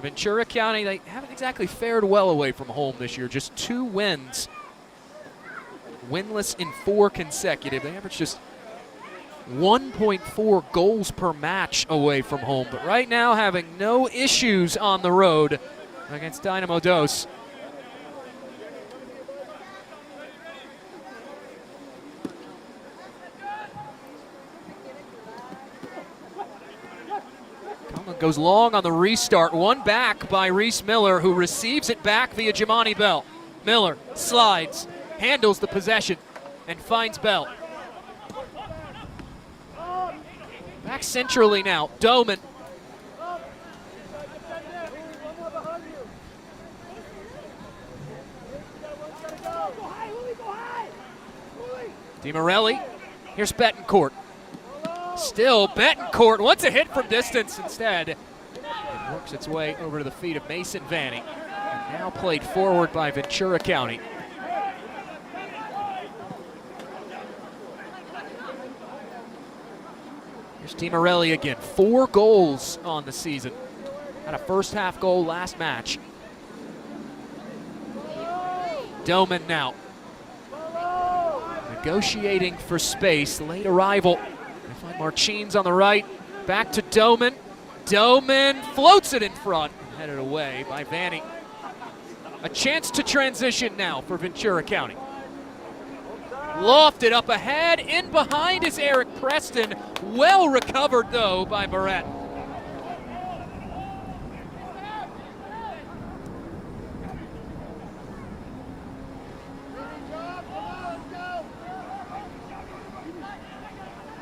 Ventura County, they haven't exactly fared well away from home this year. Just 2 wins. Winless in 4 consecutive. They average just 1.4 goals per match away from home. But right now, having no issues on the road against Dynamo Dos. Goes long on the restart. 1 back by Reese Miller, who receives it back via Jamani Bell. Miller slides, handles the possession, and finds Bell. Back centrally now, Doman. DiMorelli. Here's Betancourt. Still Betancourt wants a hit from distance. Instead, it works its way over to the feet of Mason Vanning. And now played forward by Ventura County. Here's DiMorelli again. 4 goals on the season. Had a first half goal last match. Doman now. Negotiating for space. Late arrival. They find Marchines on the right. Back to Doman. Doman floats it in front. Headed away by Vanning. A chance to transition now for Ventura County. Lofted up ahead, in behind is Eric Preston. Well recovered though by Barrett.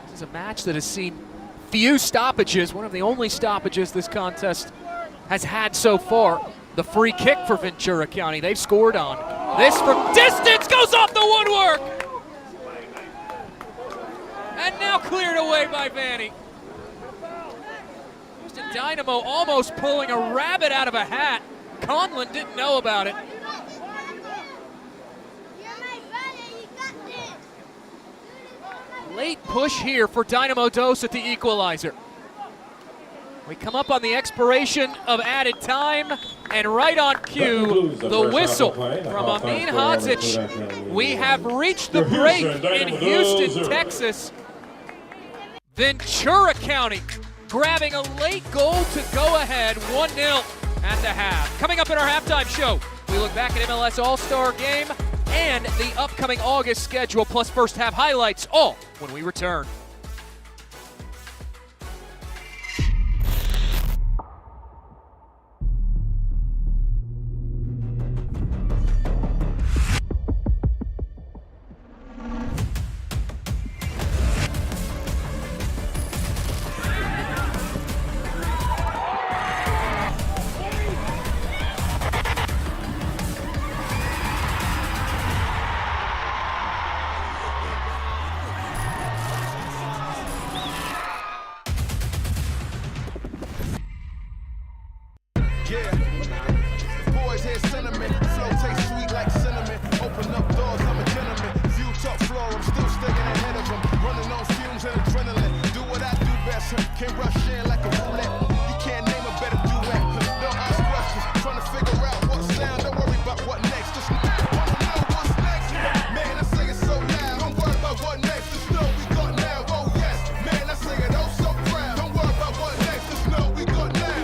This is a match that has seen few stoppages, one of the only stoppages this contest has had so far. The free kick for Ventura County they've scored on. This from distance goes off the woodwork! And now cleared away by Vanny. Houston Dynamo almost pulling a rabbit out of a hat. Conlon didn't know about it. Late push here for Dynamo Dos at the equalizer. We come up on the expiration of added time, and right on cue, the whistle from Amin Hadzic. We have reached the break in Houston, Texas. Ventura County grabbing a late goal to go ahead 1-0 at the half. Coming up in our halftime show, we look back at MLS All-Star Game and the upcoming August schedule, plus first half highlights, all when we return. Boys hear sentiment, flow tastes sweet like cinnamon. Open up doors, I'm a gentleman. View top floor, I'm still staying ahead of them. Running on fumes and adrenaline. Do what I do best, can't rush in like a roulette. You can't name a better duet. Don't ask questions, trying to figure out what sound. Don't worry about what next, just wanna know what's next. Man, I say it so loud. Don't worry about what next, just know we got now. Oh yes, man, I say it oh so proud. Don't worry about what next, just know we got now.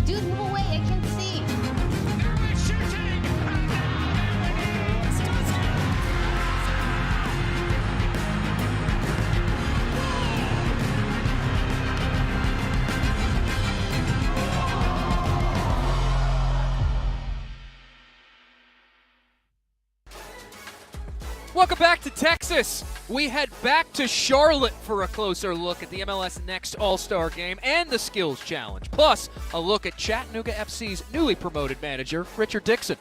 Dude, move away, I can't see. Welcome back to Texas. We head back to Charlotte for a closer look at the MLS Next All-Star Game and the Skills Challenge. Plus, a look at Chattanooga FC's newly promoted manager, Richard Dixon.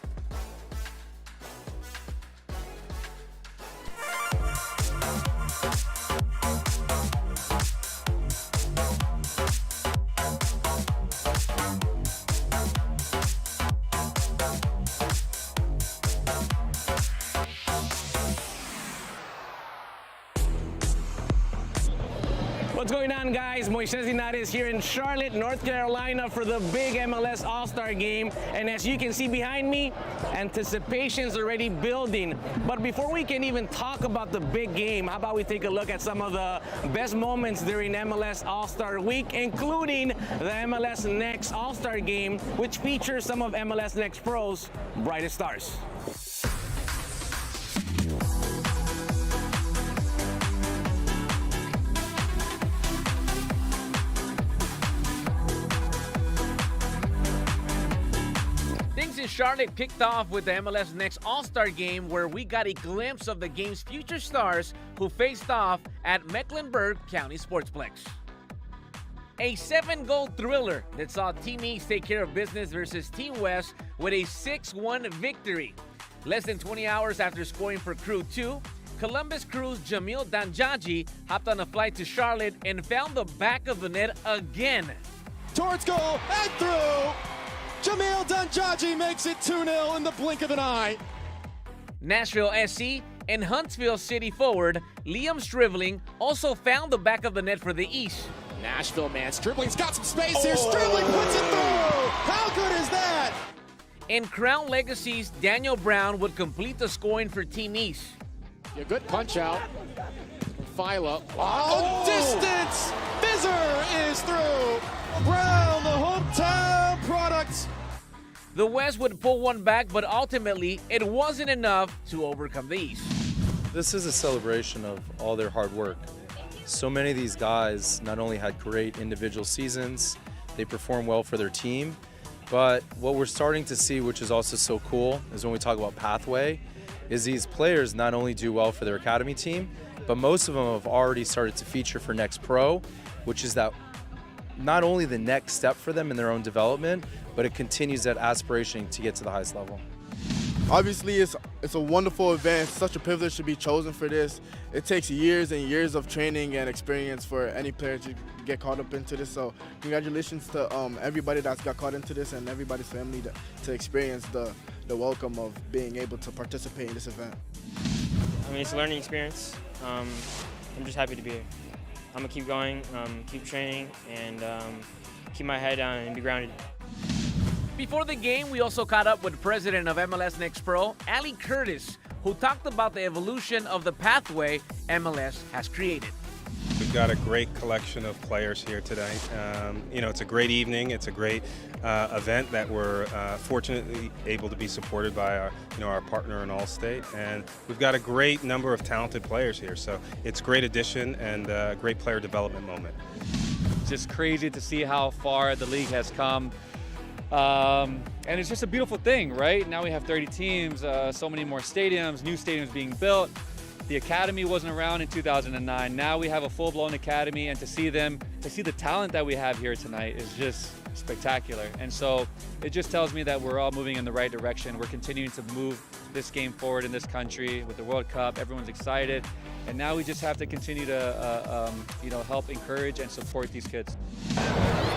What's going on, guys? Moises Linares here in Charlotte, North Carolina for the big MLS All-Star Game. And as you can see behind me, anticipation's already building. But before we can even talk about the big game, how about we take a look at some of the best moments during MLS All-Star Week, including the MLS Next All-Star Game, which features some of MLS Next Pro's brightest stars. Things in Charlotte kicked off with the MLS Next All-Star Game, where we got a glimpse of the game's future stars who faced off at Mecklenburg County Sportsplex. A 7-goal thriller that saw Team East take care of business versus Team West with a 6-1 victory. Less than 20 hours after scoring for Crew 2, Columbus Crew's Jamil Danjaji hopped on a flight to Charlotte and found the back of the net again. Towards goal and through. Jamil Danjaji makes it 2-0 in the blink of an eye. Nashville SC and Huntsville City forward Liam Stribling also found the back of the net for the East. Nashville man, Stribling's got some space here. Stribling puts it through. How good is that? And Crown Legacy's Daniel Brown would complete the scoring for Team East. A good punch out. Philo. Oh, distance! Fizzer is through. Brown, the hometown product. The West would pull one back, but ultimately it wasn't enough to overcome the East. This is a celebration of all their hard work. So many of these guys not only had great individual seasons, they performed well for their team, but what we're starting to see, which is also so cool, is when we talk about pathway, is these players not only do well for their academy team, but most of them have already started to feature for Next Pro, which is that not only the next step for them in their own development, but it continues that aspiration to get to the highest level. Obviously, it's a wonderful event. Such a privilege to be chosen for this. It takes years and years of training and experience for any player to get caught up into this. So congratulations to everybody that's got caught into this and everybody's family to experience the welcome of being able to participate in this event. I mean, it's a learning experience. I'm just happy to be here. I'm gonna keep going, keep training, and keep my head down and be grounded. Before the game, we also caught up with president of MLS Next Pro, Ali Curtis, who talked about the evolution of the pathway MLS has created. We've got a great collection of players here today. It's a great evening. It's a great event that we're fortunately able to be supported by our partner in Allstate, and we've got a great number of talented players here. So it's a great addition and a great player development moment. Just crazy to see how far the league has come. And it's just a beautiful thing, right? Now we have 30 teams, so many more stadiums, new stadiums being built. The academy wasn't around in 2009. Now we have a full-blown academy, and to see the talent that we have here tonight is just spectacular. And so it just tells me that we're all moving in the right direction. We're continuing to move this game forward in this country with the World Cup. Everyone's excited. And now we just have to continue to help encourage and support these kids.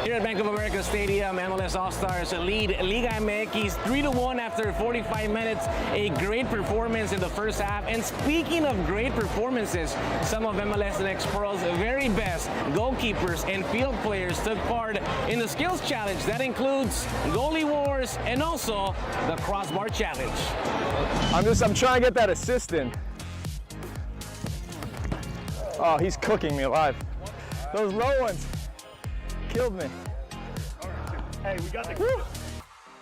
Here at Bank of America Stadium, MLS All-Stars lead Liga MX 3-1 after 45 minutes. A great performance in the first half. And speaking of great performances, some of MLS Next Pro's very best goalkeepers and field players took part in the skills challenge. That includes goalie wars and also the crossbar challenge. I'm trying to get that assist in. Oh, he's cooking me alive. Those low ones killed me. Hey, we got the...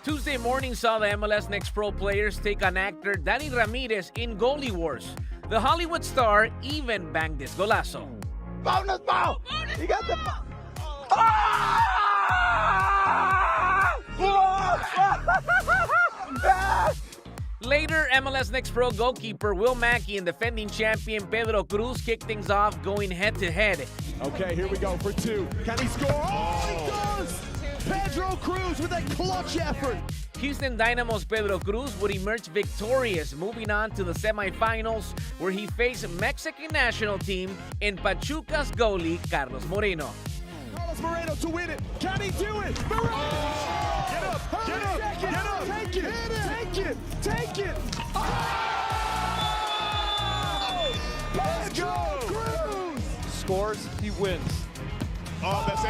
Tuesday morning saw the MLS Next Pro players take on actor Danny Ramirez in goalie wars. The Hollywood star even banged this golazo. Bonus ball! He got the ball! Later, MLS Next Pro goalkeeper Will Mackey and defending champion Pedro Cruz kicked things off, going head-to-head. Okay, here we go for two. Can he score? Oh, he does! Pedro Cruz with a clutch effort. Houston Dynamo's Pedro Cruz would emerge victorious, moving on to the semifinals, where he faced Mexican national team and Pachuca's goalie Carlos Moreno. Carlos Moreno to win it. Can he do it? Moreno! Oh! Get up! Get up! Get up! Take it! Take it! Take it! Oh! Pedro Cruz! Scores, he wins. Oh, that's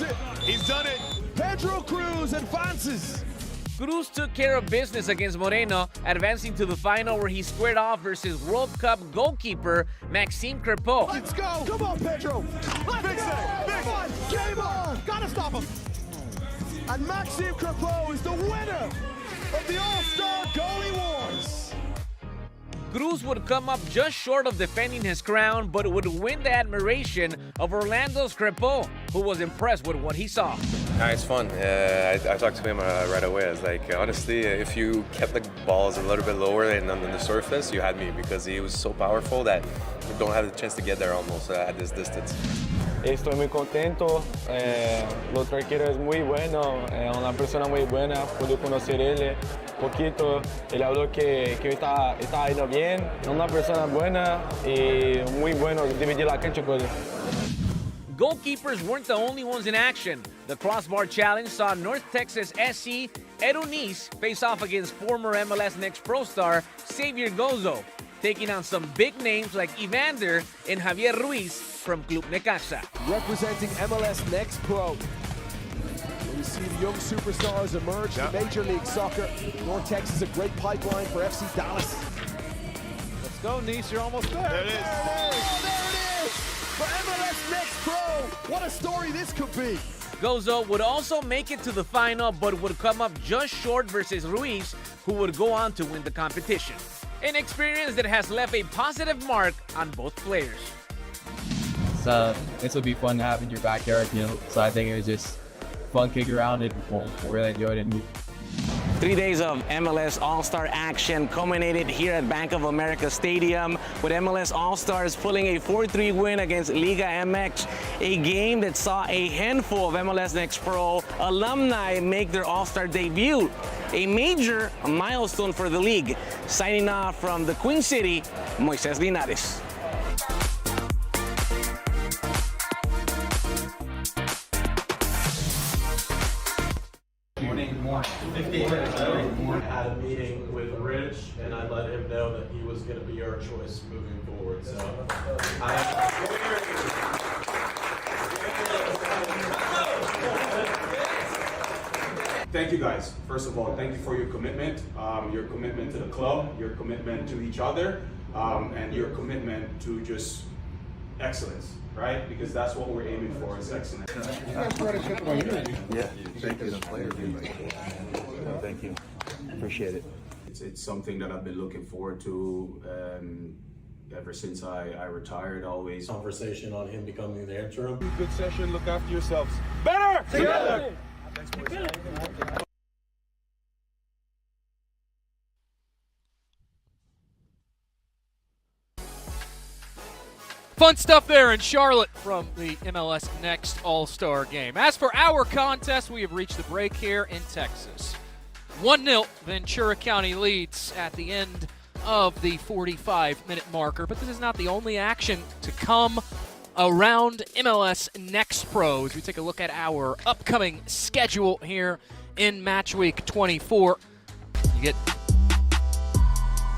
it. He's done it. Pedro Cruz advances. Cruz took care of business against Moreno, advancing to the final where he squared off versus World Cup goalkeeper Maxime Crepeau. Let's go. Come on, Pedro. Let's go. Come on. Game on. Gotta stop him. And Maxime Crepeau is the winner of the All-Star Goalie Wars. Cruz would come up just short of defending his crown, but would win the admiration of Orlando's Crepeau, who was impressed with what he saw. It's fun. I talked to him right away. I was like, honestly, if you kept the balls a little bit lower and on the surface, you had me, because he was so powerful that you don't have the chance to get there almost at this distance. Estoy muy contento. El otro arquero es muy bueno, es una persona muy buena. Pude conocer él poquito. Él habló que está yendo bien. Es una persona buena y muy bueno dividir la cancha con él. Goalkeepers weren't the only ones in action. The Crossbar Challenge saw North Texas SC Erunis face off against former MLS Next Pro star Xavier Gozo, taking on some big names like Evander and Javier Ruiz from Club Necaxa. Representing MLS Next Pro. We see the young superstars emerge from Major League Soccer. North Texas is a great pipeline for FC Dallas. Let's go, Nice. You're almost there. There it is. Oh, there it is! For MLS Next Pro. What a story this could be. Gozo would also make it to the final, but would come up just short versus Ruiz, who would go on to win the competition. An experience that has left a positive mark on both players. So this will be fun to have in your backyard, so I think it was just fun kick around and really enjoyed it. 3 days of MLS All-Star action culminated here at Bank of America Stadium with MLS All-Stars pulling a 4-3 win against Liga MX, a game that saw a handful of MLS Next Pro alumni make their All-Star debut, a major milestone for the league. Signing off from the Queen City, Moises Linares. I had a meeting with Rich, and I let him know that he was going to be our choice moving forward. So, thank you guys. First of all, thank you for your commitment to the club, your commitment to each other, and your commitment to just excellence, right? Because that's what we're aiming for, is excellence. Yeah, thank you. Thank you. Appreciate it. It's something that I've been looking forward to ever since I retired, always. Conversation on him becoming the interim. Good session. Look after yourselves. Better together. Thanks, boys. Fun stuff there in Charlotte from the MLS Next All-Star Game. As for our contest, we have reached the break here in Texas. 1-0, Ventura County leads at the end of the 45-minute marker, but this is not the only action to come around MLS Next Pro as we take a look at our upcoming schedule here in match week 24. You get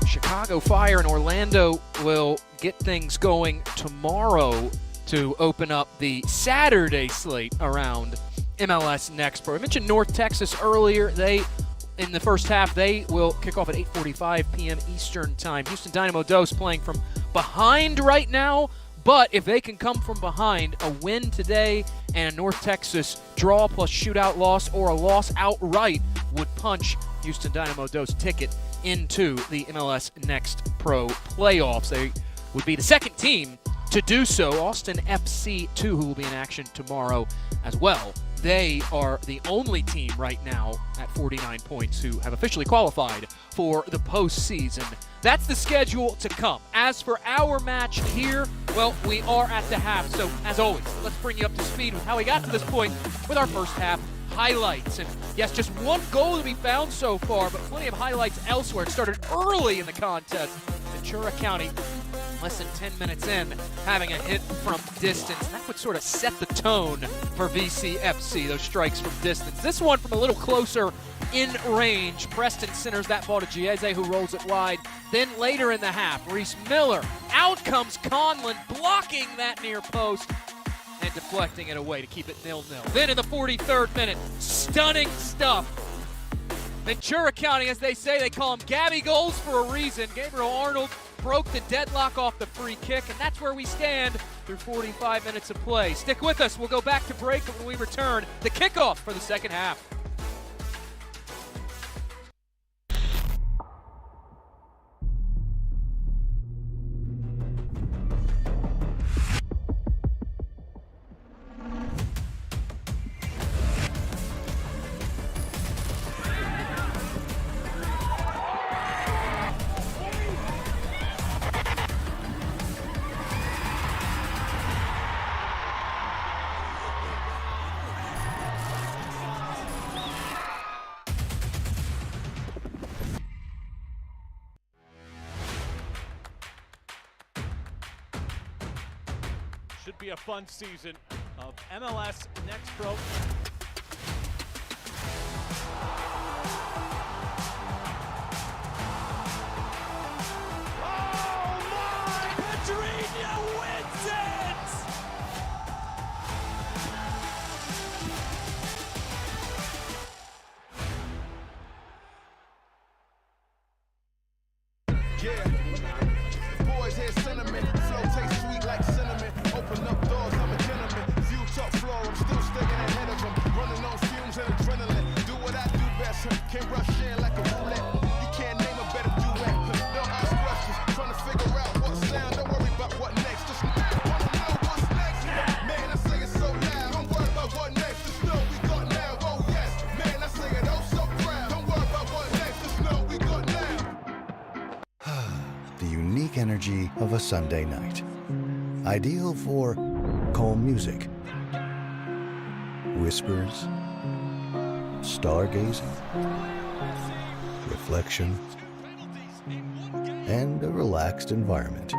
Chicago Fire and Orlando will get things going tomorrow to open up the Saturday slate around MLS Next Pro. I mentioned North Texas earlier. In the first half, they will kick off at 8:45 p.m. Eastern Time. Houston Dynamo Dos playing from behind right now, but if they can come from behind, a win today and a North Texas draw plus shootout loss or a loss outright would punch Houston Dynamo Dos' ticket into the MLS Next Pro playoffs. They would be the second team to do so. Austin FC 2, who will be in action tomorrow as well. They are the only team right now at 49 points who have officially qualified for the postseason. That's the schedule to come. As for our match here, well, we are at the half. So, as always, let's bring you up to speed with how we got to this point with our first half highlights. And yes, just one goal to be found so far, but plenty of highlights elsewhere. It started early in the contest. Ventura County, less than 10 minutes in, having a hit from distance. That would sort of set the tone for VCFC, those strikes from distance. This one from a little closer in range. Preston centers that ball to Giese, who rolls it wide. Then later in the half, Reese Miller. Out comes Conlon, blocking that near post and deflecting it away to keep it 0-0. Then in the 43rd minute, stunning stuff. Ventura County, as they say, they call them Gabby goals for a reason. Gabriel Arnold broke the deadlock off the free kick, and that's where we stand through 45 minutes of play. Stick with us. We'll go back to break, but when we return, the kickoff for the second half. Should be a fun season of MLS Next Pro. Oh my! Ventura wins it! Yeah. Boys hear sentiment. Flow tastes sweet like cinnamon. Open up doors, I'm a gentleman. View top floor, I'm still staying ahead of them. Running on fumes and adrenaline. Do what I do best. Can't rush in like a roulette. You can't name a better duet. Don't ask questions. Trying to figure out what sound. Don't worry about what next. Just wanna know what's next. Man, I say it so loud. Don't worry about what next. Just know we got now. Oh yes. Man, I say it oh so proud. Don't worry about what next. Just know we got now. The unique energy of a Sunday night. Ideal for calm music, whispers, stargazing, reflection, and a relaxed environment.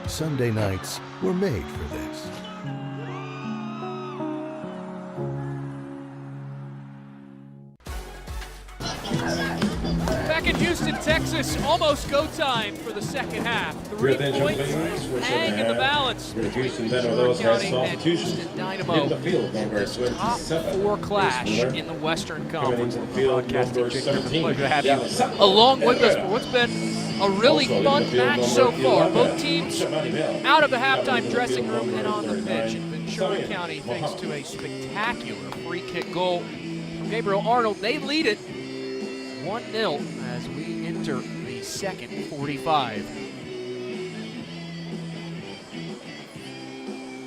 Sunday nights were made for this. Back in Houston, Texas, almost go time for the second half. 3 points hang in the balance between Ventura County and Houston Dynamo. This top 4 clash in the Western Conference. Broadcasting, Jake Griffin, pleasure to have you along with us for what's been a really fun match so far. Both teams out of the halftime dressing room and on the pitch. In Ventura County, thanks to a spectacular free kick goal from Gabriel Arnold, they lead it 1-0 as we enter the second 45.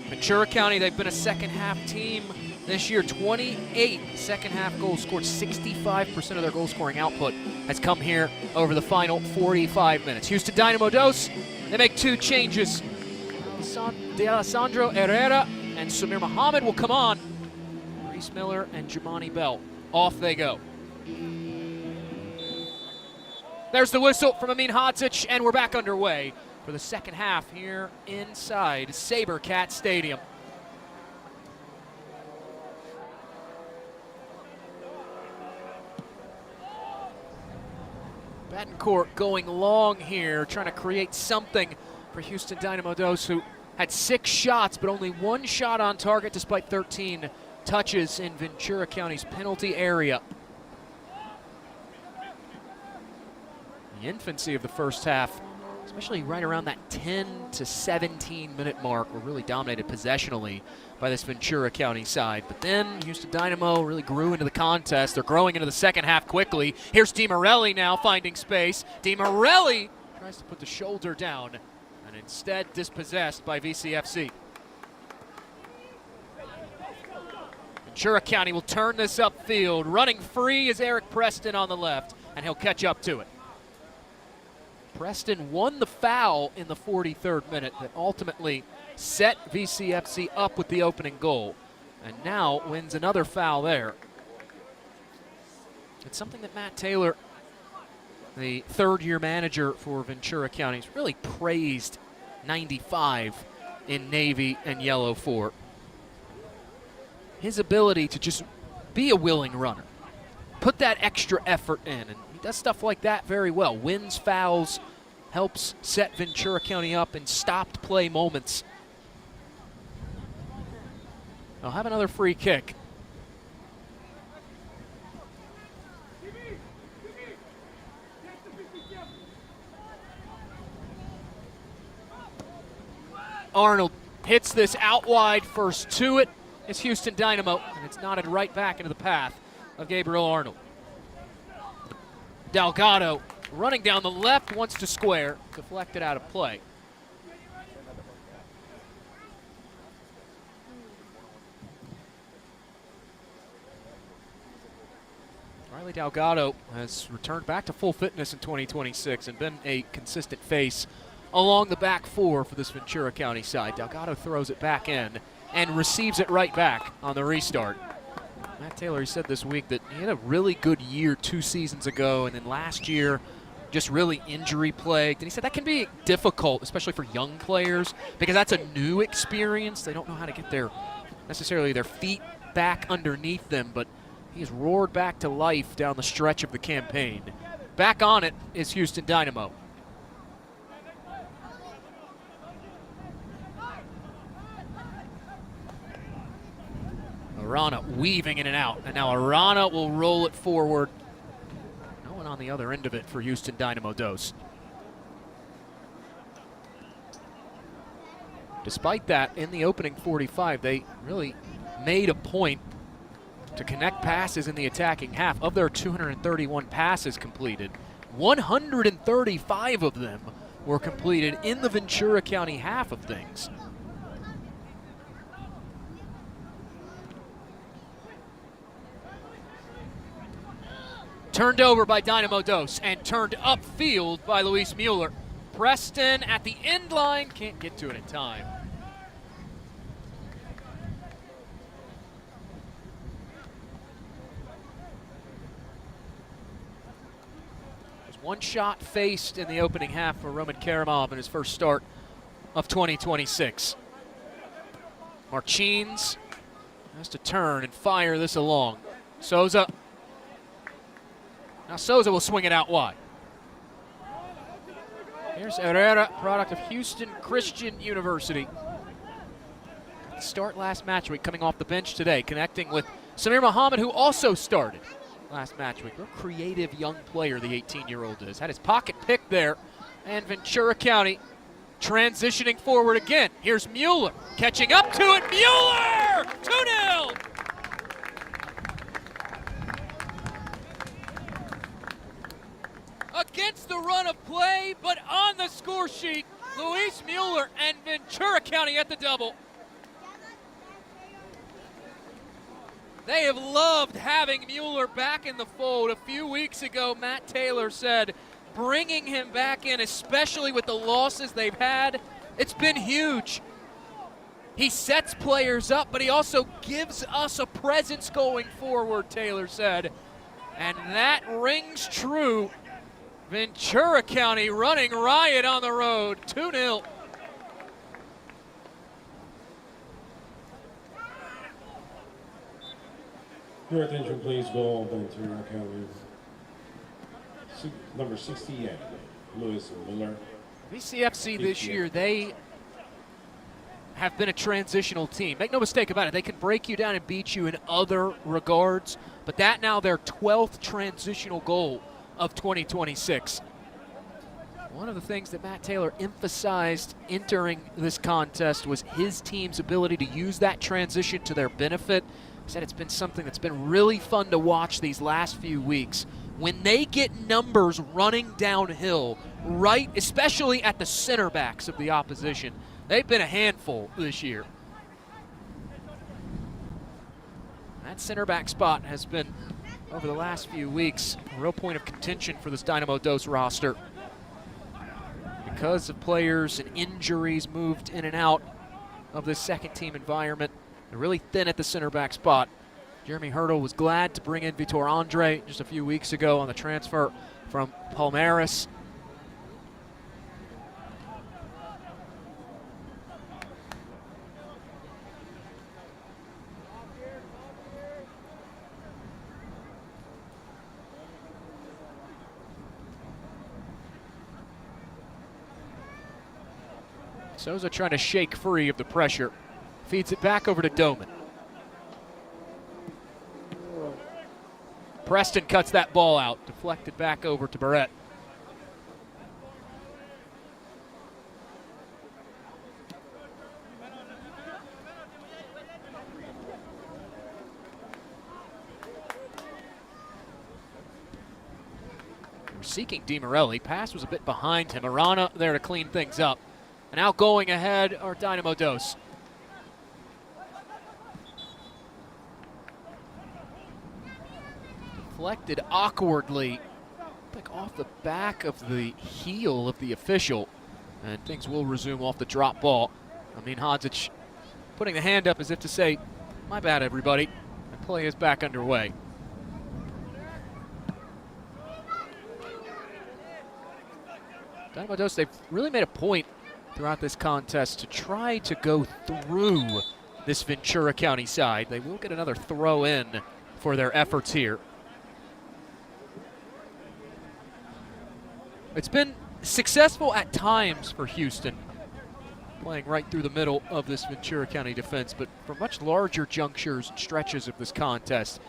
Ventura County, they've been a second half team this year. 28 second half goals scored. 65% of their goal scoring output has come here over the final 45 minutes. Houston Dynamo Dos, they make 2 changes. Alessandro Herrera and Samir Mohammed will come on. Reese Miller and Jamani Bell, off they go. There's the whistle from Amin Hodzic, and we're back underway for the second half here inside SaberCat Stadium. Betancourt going long here, trying to create something for Houston Dynamo Dos, who had 6 shots, but only 1 shot on target despite 13 touches in Ventura County's penalty area. The infancy of the first half, especially right around that 10 to 17 minute mark, were really dominated possessionally by this Ventura County side. But then Houston Dynamo really grew into the contest. They're growing into the second half quickly. Here's DiMorelli now finding space. DiMorelli tries to put the shoulder down and instead dispossessed by VCFC. Ventura County will turn this upfield. Running free is Eric Preston on the left, and he'll catch up to it. Preston won the foul in the 43rd minute that ultimately set VCFC up with the opening goal, and now wins another foul there. It's something that Matt Taylor, the third-year manager for Ventura County, has really praised 95 in Navy and Yellow for. His ability to just be a willing runner, put that extra effort in, and he does stuff like that very well. Wins fouls, helps set Ventura County up in stopped play moments. They'll have another free kick. Arnold hits this out wide. First to it is Houston Dynamo, and it's knotted right back into the path of Gabriel Arnold. Delgado running down the left, wants to square, deflected out of play. Riley Delgado has returned back to full fitness in 2026 and been a consistent face along the back 4 for this Ventura County side. Delgado throws it back in and receives it right back on the restart. Matt Taylor, he said this week that he had a really good year 2 seasons ago, and then last year just really injury plagued. And he said that can be difficult, especially for young players, because that's a new experience. They don't know how to get necessarily their feet back underneath them, but he's roared back to life down the stretch of the campaign. Back on it is Houston Dynamo. Arana weaving in and out, and now Arana will roll it forward. No one on the other end of it for Houston Dynamo Dos. Despite that, in the opening 45, they really made a point to connect passes in the attacking half. Of their 231 passes completed, 135 of them were completed in the Ventura County half of things. Turned over by Dynamo Dos and turned upfield by Luis Mueller. Preston at the end line, can't get to it in time. There's one shot faced in the opening half for Roman Karamov in his first start of 2026. Marchines has to turn and fire this along. Souza. Now Souza will swing it out wide. Here's Herrera, product of Houston Christian University. Start last match week, coming off the bench today, connecting with Samir Muhammad, who also started last match week. Real creative young player, the 18-year-old is. Had his pocket picked there, and Ventura County transitioning forward again. Here's Mueller, catching up to it. Mueller! 2-0! Against the run of play, but on the score sheet, Luis Mueller and Ventura County at the double. They have loved having Mueller back in the fold. A few weeks ago, Matt Taylor said bringing him back in, especially with the losses they've had, it's been huge. He sets players up, but he also gives us a presence going forward, Taylor said. And that rings true. Ventura County running riot on the road, 2-0. Your attention please, goal Ventura County. Number 68, Luis Mueller. VCFC this year, they have been a transitional team. Make no mistake about it, they can break you down and beat you in other regards, but that now their 12th transitional goal of 2026. One of the things that Matt Taylor emphasized entering this contest was his team's ability to use that transition to their benefit. He said it's been something that's been really fun to watch these last few weeks. When they get numbers running downhill, right, especially at the center backs of the opposition, they've been a handful this year. That center back spot has been, over the last few weeks, a real point of contention for this Dynamo Dos roster. Because of players and injuries moved in and out of this second team environment, they're really thin at the center back spot. Jeremy Hurdle was glad to bring in Vitor Andre just a few weeks ago on the transfer from Palmeiras. Souza trying to shake free of the pressure. Feeds it back over to Doman. Preston cuts that ball out. Deflected back over to Barrett. We're seeking DiMorelli. Pass was a bit behind him. Arana there to clean things up. And now going ahead are Dynamo Dos. Deflected awkwardly, like off the back of the heel of the official. And things will resume off the drop ball. Amin Hodzic putting the hand up as if to say, my bad everybody. And play is back underway. Dynamo Dos, they've really made a point throughout this contest to try to go through this Ventura County side. They will get another throw in for their efforts here. It's been successful at times for Houston, playing right through the middle of this Ventura County defense, but for much larger junctures and stretches of this contest,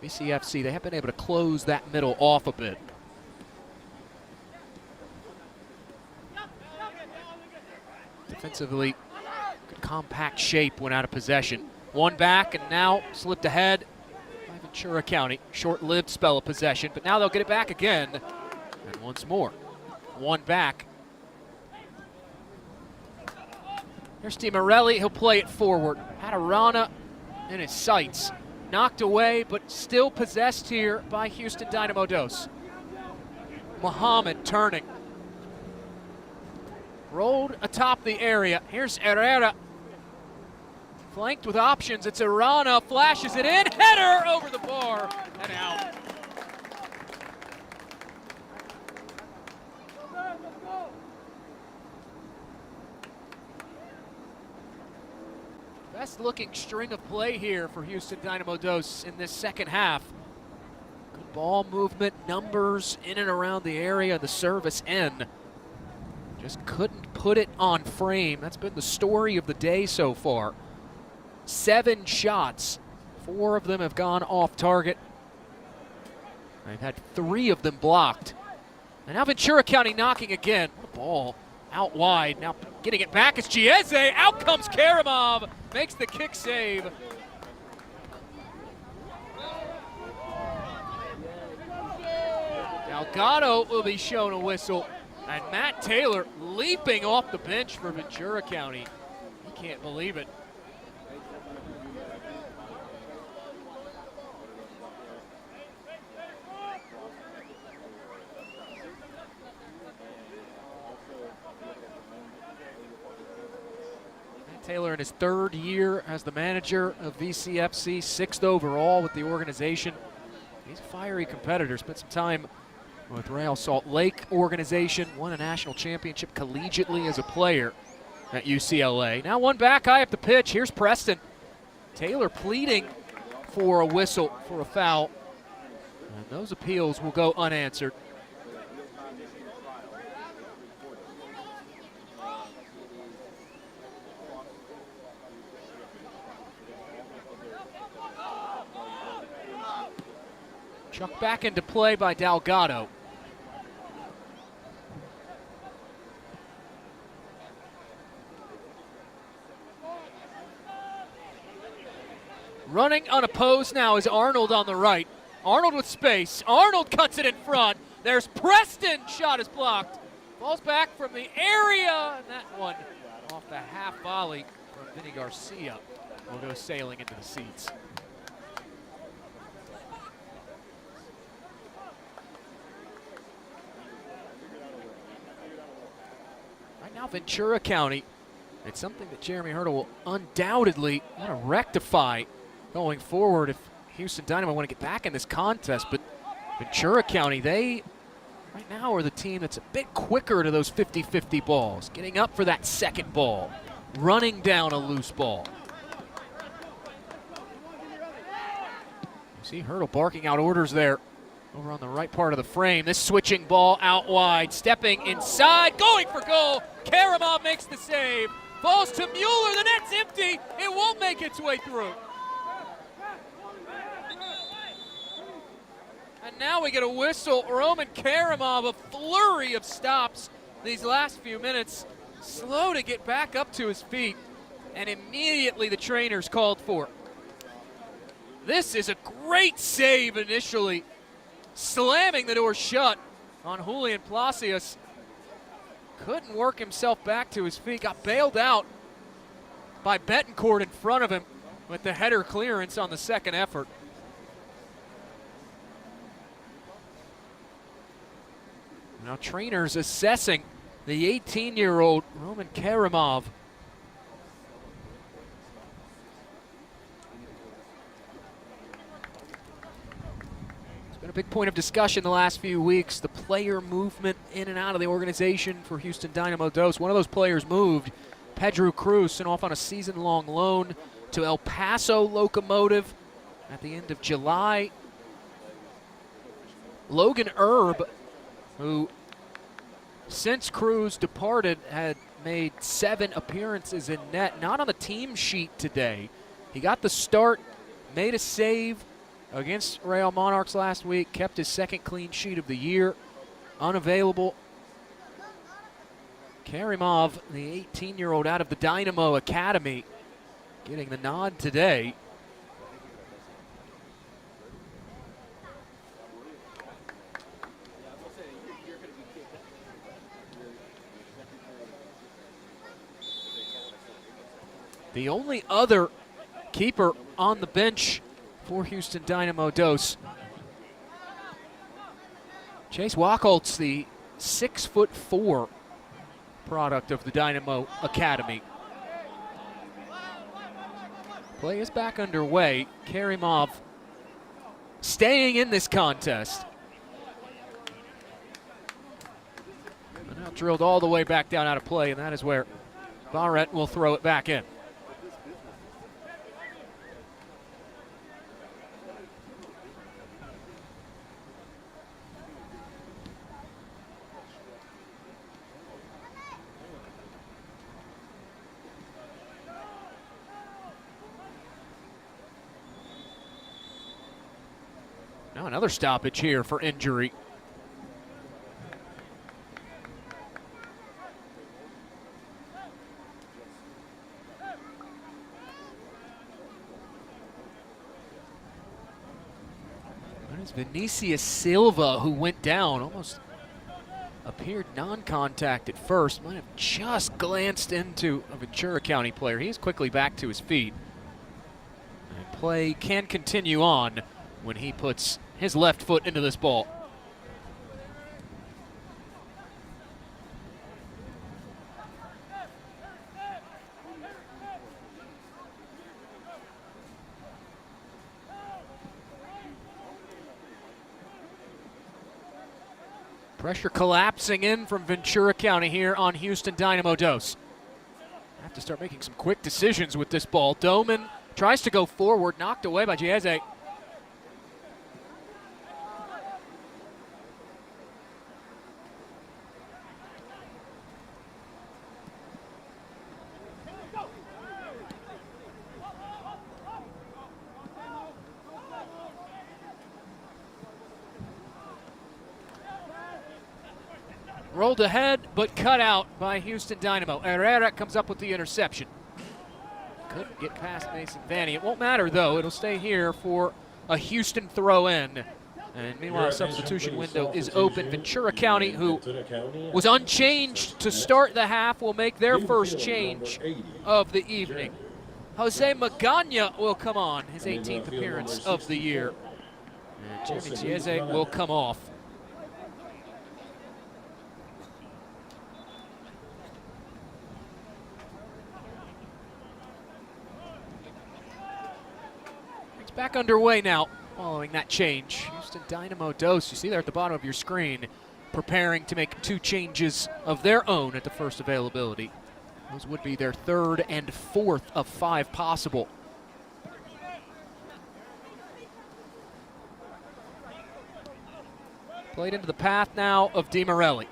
VCFC, they have been able to close that middle off a bit. Defensively, good compact shape when out of possession. One back and now slipped ahead by Ventura County. Short-lived spell of possession, but now they'll get it back again. And once more, one back. Here's Morelli, he'll play it forward. Had Arana in his sights. Knocked away, but still possessed here by Houston Dynamo Dos. Muhammad turning. Rolled atop the area. Here's Herrera. Flanked with options. It's Arana. Flashes it in. Header over the bar and out. Best looking string of play here for Houston Dynamo Dos in this second half. Good ball movement, numbers in and around the area, the service end. Just couldn't put it on frame. That's been the story of the day so far. 7 shots, 4 of them have gone off target. They've had 3 of them blocked. And now Ventura County knocking again. What a ball out wide. Now getting it back is Chiese. Out comes Karamov. Makes the kick save. Delgado will be shown a whistle. And Matt Taylor leaping off the bench for Ventura County. He can't believe it. Matt Taylor in his 3rd year as the manager of VCFC, 6th overall with the organization. He's a fiery competitor, spent some time with Real Salt Lake organization, won a national championship collegiately as a player at UCLA. Now one back high up the pitch. Here's Preston. Taylor pleading for a whistle for a foul. And those appeals will go unanswered. Chucked back into play by Delgado. Running unopposed now is Arnold on the right. Arnold with space. Arnold cuts it in front. There's Preston. Shot is blocked. Falls back from the area. And that one off the half volley from Vinny Garcia will go sailing into the seats. Now Ventura County, it's something that Jeremy Hurdle will undoubtedly want to rectify going forward if Houston Dynamo want to get back in this contest. But Ventura County, they right now are the team that's a bit quicker to those 50-50 balls, getting up for that second ball, running down a loose ball. You see Hurdle barking out orders there. Over on the right part of the frame, this switching ball out wide, stepping inside, going for goal. Karamov makes the save. Falls to Mueller, the net's empty. It won't make its way through. And now we get a whistle. Roman Karamov, a flurry of stops these last few minutes. Slow to get back up to his feet. And immediately the trainer's called for. This is a great save initially. Slamming the door shut on Julian Palacios. Couldn't work himself back to his feet. Got bailed out by Betancourt in front of him with the header clearance on the second effort. Now trainers assessing the 18-year-old Roman Karamov. It's been a big point of discussion the last few weeks, the player movement in and out of the organization for Houston Dynamo Dos. One of those players moved, Pedro Cruz, sent off on a season-long loan to El Paso Locomotive at the end of July. Logan Erb, who since Cruz departed had made 7 appearances in net, not on the team sheet today. He got the start, made a save against Real Monarchs last week, kept his second clean sheet of the year, unavailable. Karimov, the 18-year-old out of the Dynamo Academy, getting the nod today. The only other keeper on the bench for Houston Dynamo Dos, Chase Wachholtz, the 6'4" product of the Dynamo Academy. Play is back underway. Karimov staying in this contest. And now drilled all the way back down out of play, and that is where Barrett will throw it back in. Now another stoppage here for injury. That is Vinicius Silva, who went down, almost appeared non-contact at first, might have just glanced into a Ventura County player. He is quickly back to his feet. And play can continue on when he puts his left foot into this ball. Pressure collapsing in from Ventura County here on Houston Dynamo Dos. Have to start making some quick decisions with this ball. Doman tries to go forward, knocked away by Giese. Rolled ahead, but cut out by Houston Dynamo. Herrera comes up with the interception. Couldn't get past Mason Vanny. It won't matter, though. It'll stay here for a Houston throw-in. And meanwhile, the substitution window is open. Ventura County, who was unchanged to start the half, will make their first change of the evening. Jose Magana will come on, his 18th appearance of the year. And Jeremy Chiese will come off. Back underway now following that change. Houston Dynamo Dos, you see there at the bottom of your screen, preparing to make 2 changes of their own at the first availability. Those would be their 3rd and 4th of 5 possible. Played into the path now of DiMorelli.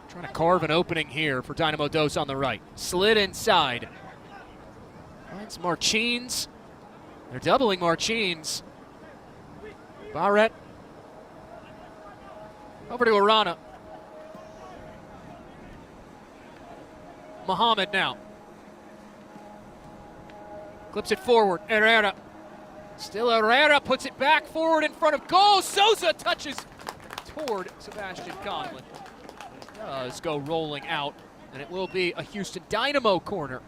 Trying to carve an opening here for Dynamo Dos on the right. Slid inside. Finds Marchines. They're doubling Marchines. Barrett. Over to Arana. Muhammad now. Clips it forward. Herrera. Still Herrera puts it back forward in front of goal. Sosa touches toward Sebastian Conlon. Does go rolling out, and it will be a Houston Dynamo corner.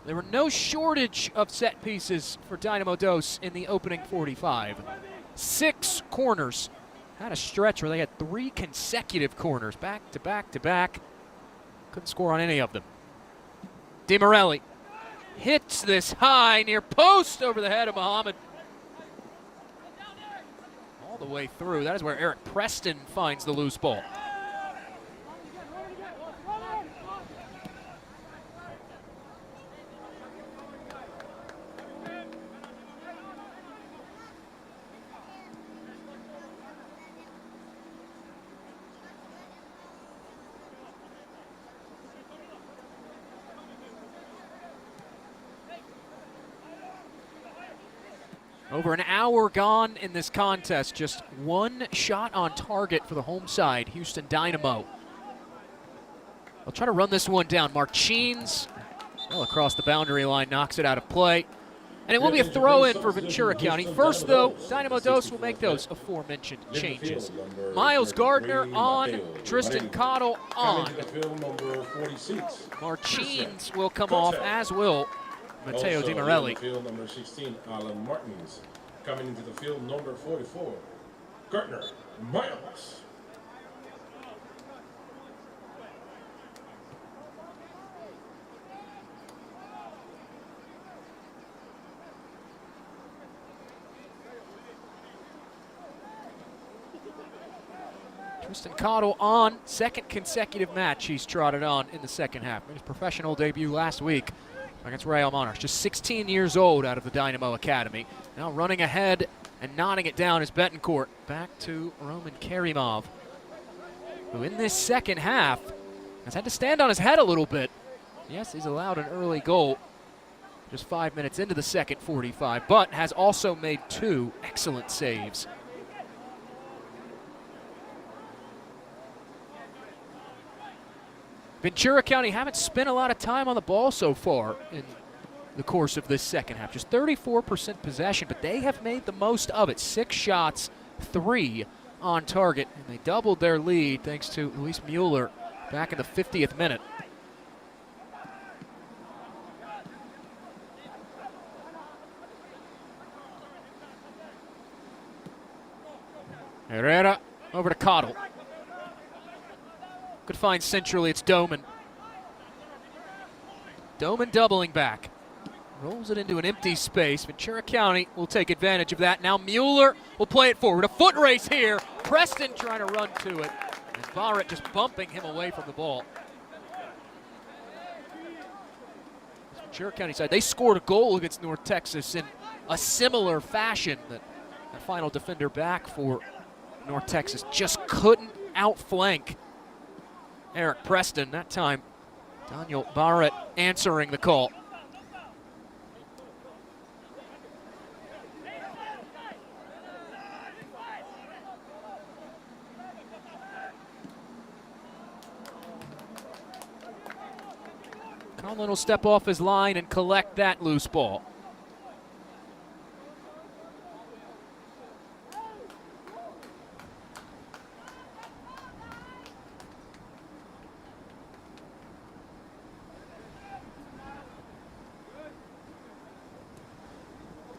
There were no shortage of set pieces for Dynamo Dos in the opening 45. 6 corners. Had a stretch where they had 3 consecutive corners, back to back to back. Couldn't score on any of them. DiMorelli hits this high near post over the head of Muhammad. all the way through. That is where Eric Preston finds the loose ball. Over an hour gone in this contest. Just one shot on target for the home side, Houston Dynamo. They'll try to run this one down. Martins, well, across the boundary line, knocks it out of play. And it will be a throw-in for Ventura County. First, though, Dynamo Dos will make those aforementioned changes. Miles Gardner on, Tristan Cottle on. Martins will come off, as will Matteo Di Morelli. Field number 16, Alan Martins. Coming into the field, number 44, Gardner Miles. Tristan Cottle on, second consecutive match he's trotted on in the second half. Made his professional debut last week against Real Monarchs. Just 16 years old out of the Dynamo Academy. Now running ahead and nodding it down is Betancourt. Back to Roman Karimov, who in this second half has had to stand on his head a little bit. Yes, he's allowed an early goal just 5 minutes into the second 45, but has also made 2 excellent saves. Ventura County haven't spent a lot of time on the ball so far in the course of this second half. Just 34% possession, but they have made the most of it. 6 shots, 3 on target, and they doubled their lead thanks to Luis Mueller back in the 50th minute. Herrera over to Cottle. Could find centrally, it's Doman. Doman doubling back. Rolls it into an empty space. Ventura County will take advantage of that. Now Mueller will play it forward. A foot race here. Preston trying to run to it. And Barrett just bumping him away from the ball. Ventura County side, they scored a goal against North Texas in a similar fashion. That final defender back for North Texas just couldn't outflank Eric Preston. That time, Daniel Barrett answering the call. Conlon will step off his line and collect that loose ball.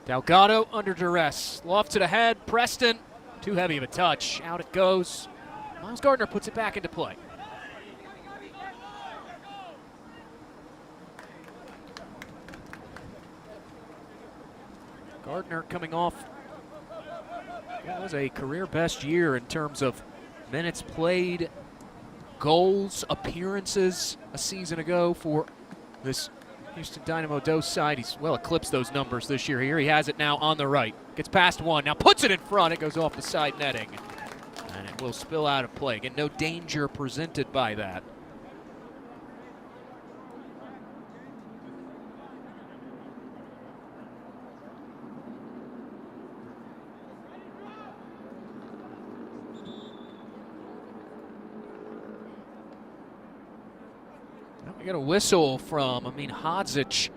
Delgado under duress. Lofts it ahead. Preston, too heavy of a touch. Out it goes. Miles Gardner puts it back into play. Gardner coming off. That was a career best year in terms of minutes played, goals, appearances a season ago for this Houston Dynamo Dos side. He's well eclipsed those numbers this year. Here he has it now on the right. Gets past one, now puts it in front. It goes off the side netting. And it will spill out of play. Again, no danger presented by that. We got a whistle from Amin Hodzic.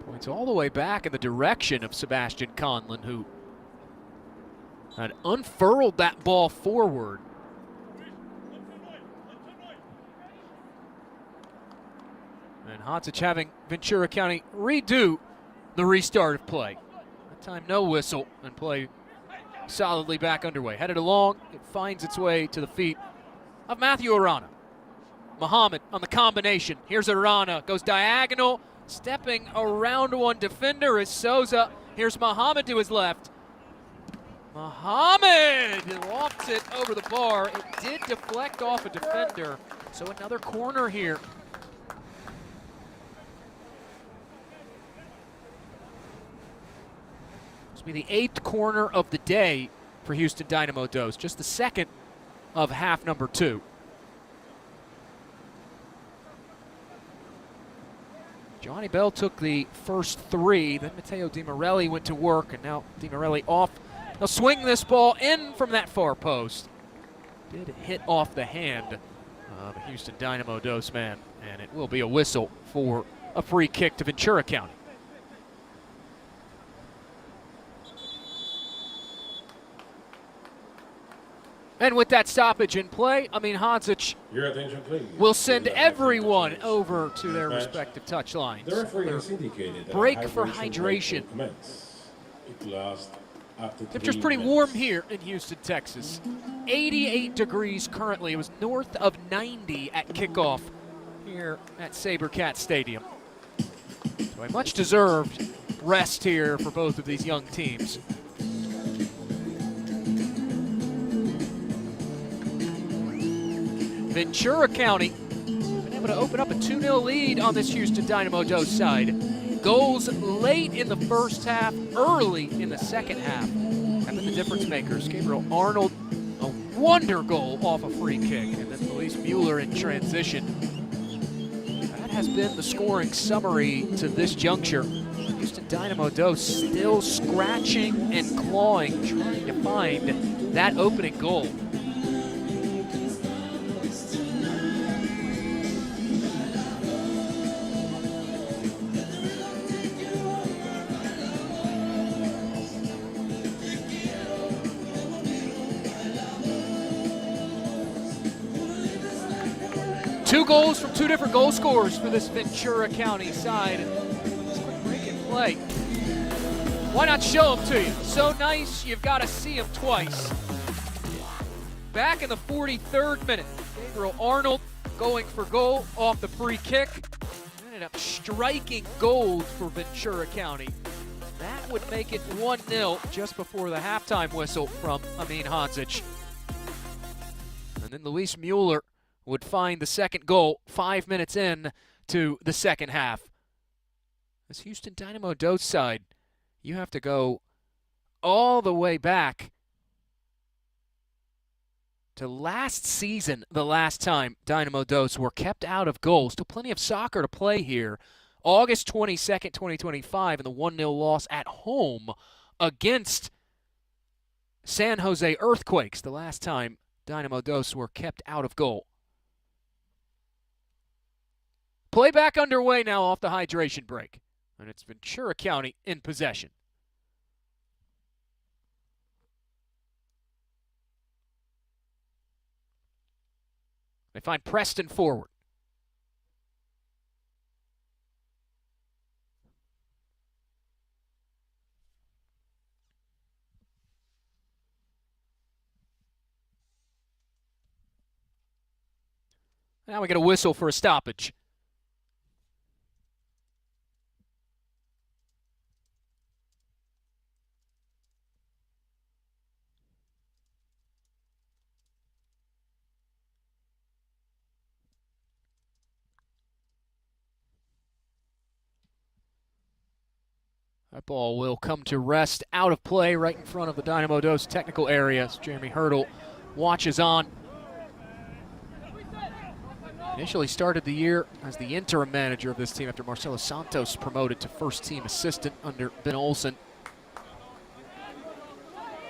Points all the way back in the direction of Sebastian Conlon, who had unfurled that ball forward. And Hodzic having Ventura County redo the restart of play. That time no whistle, and play solidly back underway. Headed along, it finds its way to the feet of Matthew Arana. Muhammad on the combination. Here's Arana, goes diagonal, stepping around one defender as Souza Here's Muhammad to his left. Muhammad lofts it over the bar. It did deflect off a defender, so another corner here. This will be the 8th corner of the day for Houston Dynamo Dos, just the second of half number 2. Johnny Bell took the first 3, then Matteo Di Morelli went to work, and now Di Morelli off. They'll swing this ball in from that far post. Did hit off the hand of a Houston Dynamo Dos man, and it will be a whistle for a free kick to Ventura County. And with that stoppage in play, Hadzic Your attention, please. will send everyone over to their respective touch lines. The referee has indicated that Break a for break hydration. will commence. It lasts up to 3 Temperature's pretty minutes. warm here in Houston, Texas. 88 degrees currently. It was north of 90 at kickoff here at SaberCat Stadium. So a much-deserved rest here for both of these young teams. Ventura County been able to open up a 2-0 lead on this Houston Dynamo Dos side. Goals late in the first half, early in the second half have been the difference makers. Gabriel Arnold, a wonder goal off a free kick, and then Luis Mueller in transition. That has been the scoring summary to this juncture. Houston Dynamo Dos still scratching and clawing, trying to find that opening goal. Two goals from two different goal scorers for this Ventura County side. Let's quick break and play. Why not show them to you? So nice, you've got to see them twice. Back in the 43rd minute, Gabriel Arnold going for goal off the free kick. Ended up striking gold for Ventura County. That would make it 1-0 just before the halftime whistle from Amin Hadzic. And then Luis Mueller would find the second goal 5 minutes in to the second half. This Houston Dynamo Dos side, you have to go all the way back to last season, the last time Dynamo Dos were kept out of goal. Still plenty of soccer to play here. August 22nd, 2025, and the 1-0 loss at home against San Jose Earthquakes, the last time Dynamo Dos were kept out of goal. Play back underway now off the hydration break. And it's Ventura County in possession. They find Preston forward. Now we get a whistle for a stoppage. That ball will come to rest out of play right in front of the Dynamo Dos technical area as Jeremy Hurdle watches on. Initially started the year as the interim manager of this team after Marcelo Santos promoted to first team assistant under Ben Olsen.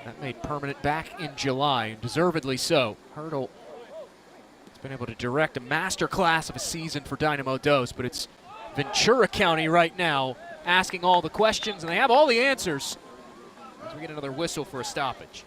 That made permanent back in July, and deservedly so. Hurdle has been able to direct a masterclass of a season for Dynamo Dos, but it's Ventura County right now asking all the questions, and they have all the answers as we get another whistle for a stoppage.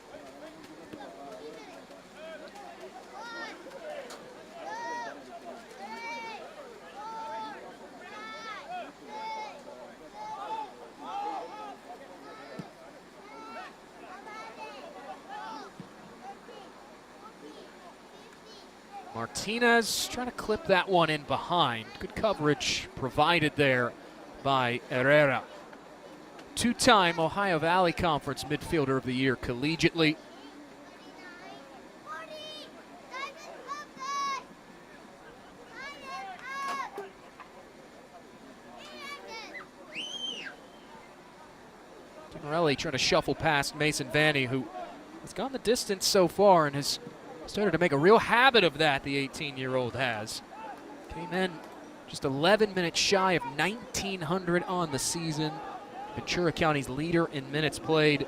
Martinez trying to clip that one in behind. Good coverage provided there by Herrera. two-time Ohio Valley Conference Midfielder of the Year collegiately. Morelli trying to shuffle past Mason Vanny, who has gone the distance so far and has started to make a real habit of that, the 18-year-old has. Came in just 11 minutes shy of 1,900 on the season. Ventura County's leader in minutes played.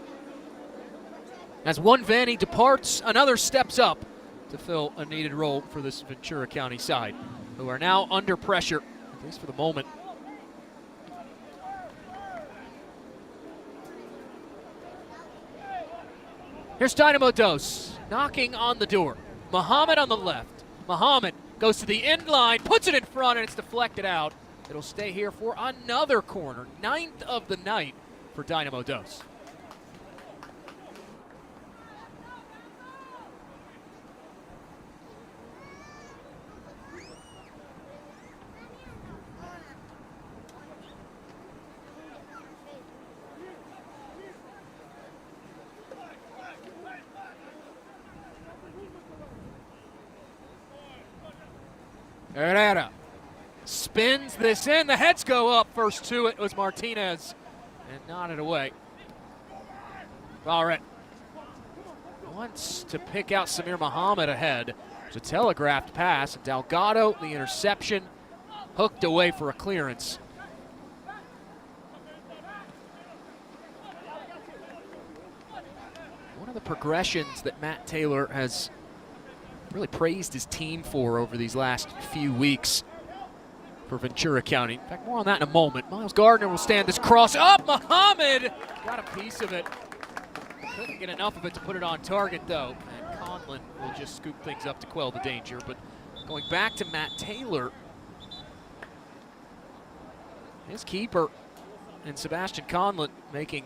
As one Vanny departs, another steps up to fill a needed role for this Ventura County side, who are now under pressure, at least for the moment. Here's Dynamo Dos knocking on the door. Muhammad on the left. Muhammad goes to the end line, puts it in front, and it's deflected out. It'll stay here for another corner. 9th of the night for Dynamo Dos. Herrera spins this in. The heads go up. First to it was Martinez and nodded away. Barrett wants to pick out Samir Muhammad ahead. There's a telegraphed pass. Delgado, the interception, hooked away for a clearance. One of the progressions that Matt Taylor has really praised his team for over these last few weeks for Ventura County. In fact, more on that in a moment. Miles Gardner will stand this cross up. Muhammad got a piece of it. Couldn't get enough of it to put it on target, though. And Conlon will just scoop things up to quell the danger. But going back to Matt Taylor, his keeper and Sebastian Conlon making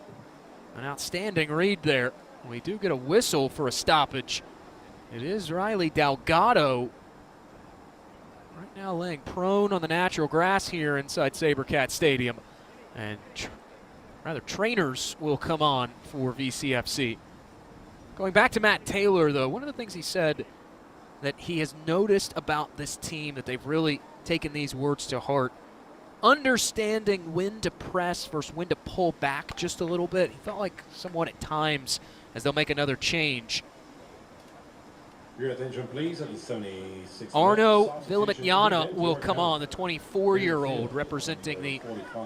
an outstanding read there. We do get a whistle for a stoppage. It is Riley Delgado right now laying prone on the natural grass here inside SaberCat Stadium. And trainers will come on for VCFC. Going back to Matt Taylor, though, one of the things he said that he has noticed about this team, that they've really taken these words to heart, understanding when to press versus when to pull back just a little bit. He felt like somewhat at times as they'll make another change. Your attention, please, at the 76. Arno Villamignana will come on, the 24-year-old, representing the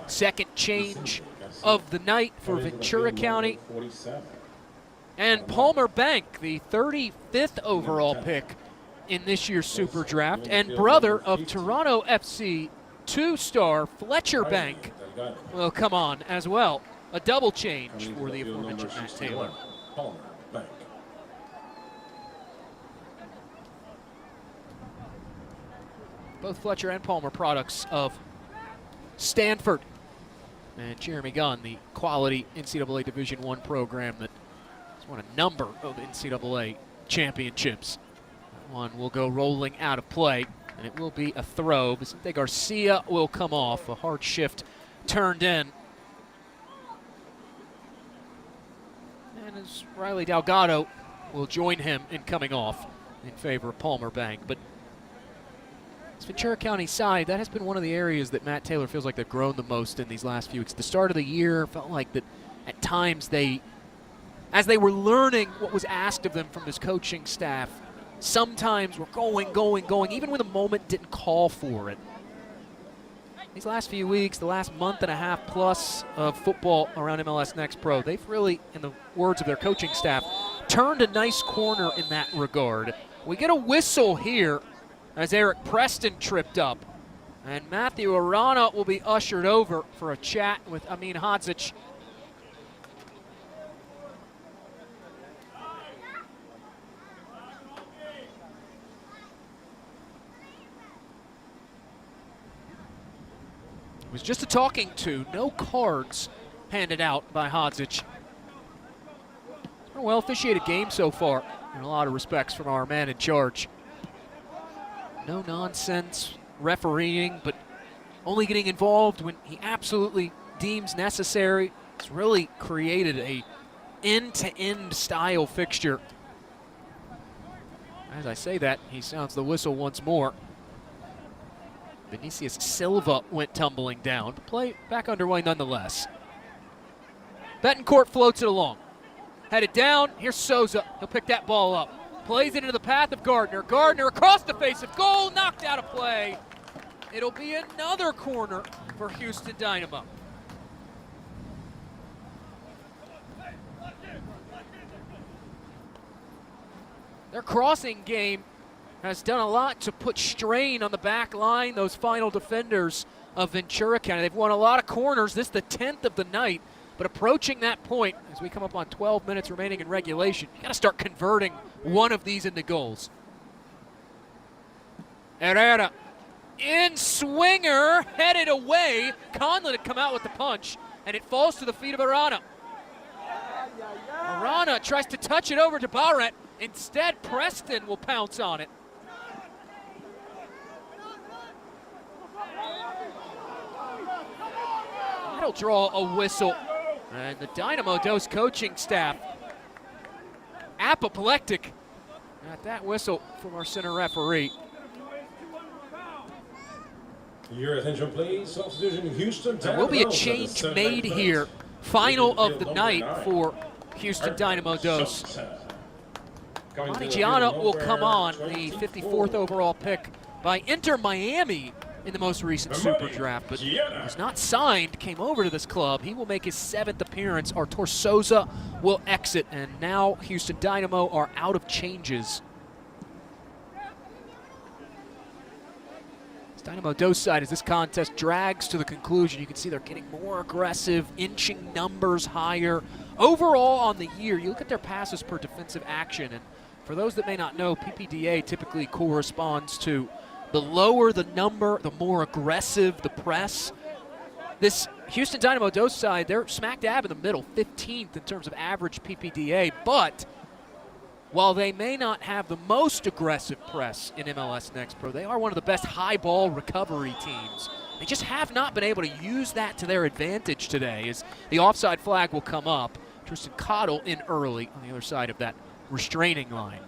second change of the night for Ventura County. And Palmer Bank, the 35th overall pick in this year's Super Draft, and brother of Toronto FC 2-star Fletcher Bank will come on as well. A double change for the aforementioned Matt Taylor. Both Fletcher and Palmer products of Stanford. And Jeremy Gunn, the quality NCAA Division I program that has won a number of NCAA championships. That one will go rolling out of play, and it will be a throw. Vicente Garcia will come off. A hard shift turned in. And as Riley Delgado will join him in coming off in favor of Palmer Bank. But this Ventura County side, that has been one of the areas that Matt Taylor feels like they've grown the most in these last few weeks. At the start of the year, felt like that at times as they were learning what was asked of them from this coaching staff, sometimes were going, even when the moment didn't call for it. These last few weeks, the last month and a half plus of football around MLS Next Pro, they've really, in the words of their coaching staff, turned a nice corner in that regard. We get a whistle here as Eric Preston tripped up. And Matthew Arana will be ushered over for a chat with Amin Hadzic. It was just a talking to, no cards handed out by Hadzic. It's been a well-officiated game so far in a lot of respects from our man in charge. No nonsense refereeing, but only getting involved when he absolutely deems necessary. It's really created a end-to-end style fixture. As I say that, he sounds the whistle once more. Vinicius Silva went tumbling down. Play back underway nonetheless. Betancourt floats it along. Headed down, here's Souza. He'll pick that ball up. Plays it into the path of Gardner. Gardner across the face of goal, knocked out of play. It'll be another corner for Houston Dynamo. Their crossing game has done a lot to put strain on the back line, those final defenders of Ventura County. They've won a lot of corners. This is the 10th of the night, but approaching that point as we come up on 12 minutes remaining in regulation, you got to start converting one of these into goals. Herrera in swinger, headed away. Conlon had come out with the punch, and it falls to the feet of Arana. Arana tries to touch it over to Barrett. Instead, Preston will pounce on it. That'll draw a whistle. And the Dynamo Dos coaching staff, apoplectic at that whistle from our center referee. Your attention, please. Substitution Houston. There will be a change made here. Final of the night for Houston Dynamo Dos. Monty Gianna will come on, the 54th overall pick by Inter Miami in the most recent Super Draft, but was not signed, came over to this club. He will make his 7th appearance. Artur Souza will exit, and now Houston Dynamo are out of changes. This Dynamo Dos side, as this contest drags to the conclusion, you can see they're getting more aggressive, inching numbers higher. Overall on the year, you look at their passes per defensive action, and for those that may not know, PPDA typically corresponds to the lower the number, the more aggressive the press. This Houston Dynamo Dos side, they're smack dab in the middle, 15th in terms of average PPDA, but while they may not have the most aggressive press in MLS Next Pro, they are one of the best high ball recovery teams. They just have not been able to use that to their advantage today, as the offside flag will come up. Tristan Cottle in early on the other side of that restraining line.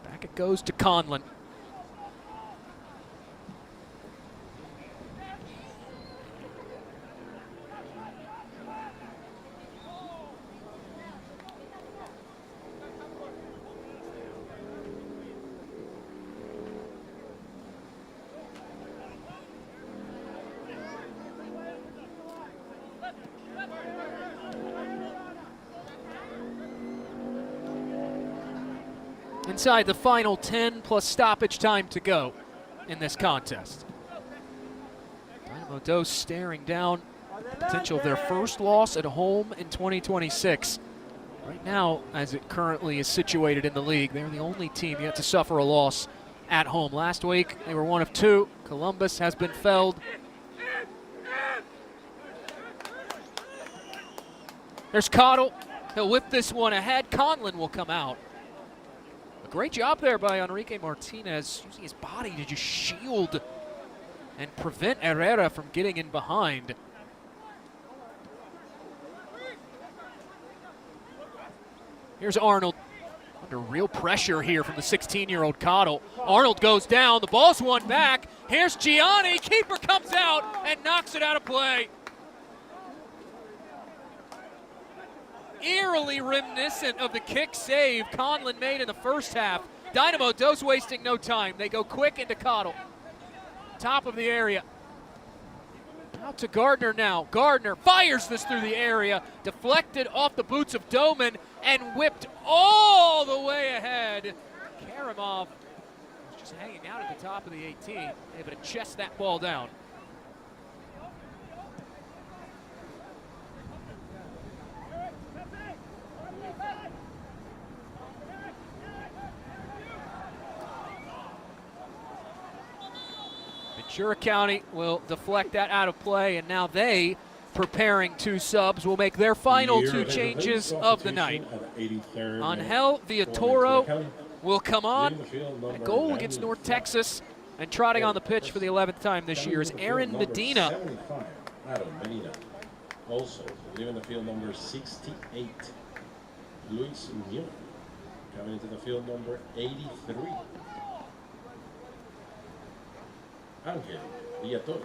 Back it goes to Conlon. Inside the final 10 plus stoppage time to go in this contest. Dynamo Dos staring down potential of their first loss at home in 2026. Right now, as it currently is situated in the league, they're the only team yet to suffer a loss at home. Last week, they were one of two. Columbus has been felled. There's Cottle. He'll whip this one ahead. Conlon will come out. Great job there by Enrique Martinez, using his body to just shield and prevent Herrera from getting in behind. Here's Arnold, under real pressure here from the 16-year-old Cottle. Arnold goes down, the ball's won back. Here's Gianni, keeper comes out and knocks it out of play. Eerily reminiscent of the kick save Conlon made in the first half. Dynamo Dos wasting no time. They go quick into Cottle. Top of the area. Out to Gardner now. Gardner fires this through the area, deflected off the boots of Doman, and whipped all the way ahead. Karamov was just hanging out at the top of the 18, able to chest that ball down. Ventura County will deflect that out of play, and now they preparing 2 subs will make their final 2 changes of the night. Angel Ventura will come on. A goal against North Texas. And trotting on the pitch for the 11th time this year is Aaron Medina. Also, leaving the field number 68, Luis Munoz. Coming into the field number 83, Angel Ventura.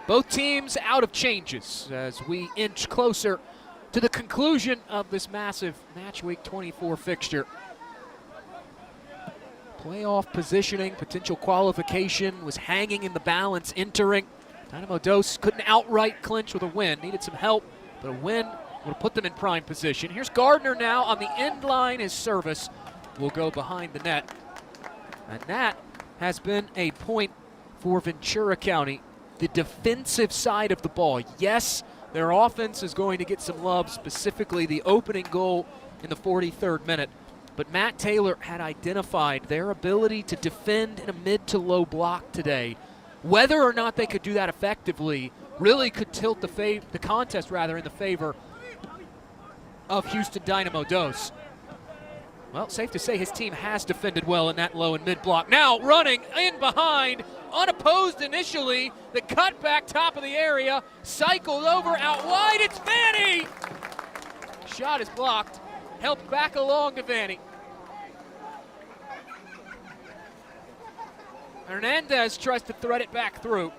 Both teams out of changes as we inch closer to the conclusion of this massive Match Week 24 fixture. Playoff positioning, potential qualification was hanging in the balance entering. Dynamo Dos couldn't outright clinch with a win, needed some help, but a win would have put them in prime position. Here's Gardner now on the end line. His service will go behind the net. And that has been a point for Ventura County. The defensive side of the ball. Yes, their offense is going to get some love, specifically the opening goal in the 43rd minute. But Matt Taylor had identified their ability to defend in a mid to low block today. Whether or not they could do that effectively really could tilt the contest in the favor of Houston Dynamo Dos. Well, safe to say his team has defended well in that low and mid block. Now running in behind, unopposed initially, the cutback top of the area, cycled over out wide, it's Vanny! Shot is blocked, helped back along to Vanny. Hernandez tries to thread it back through.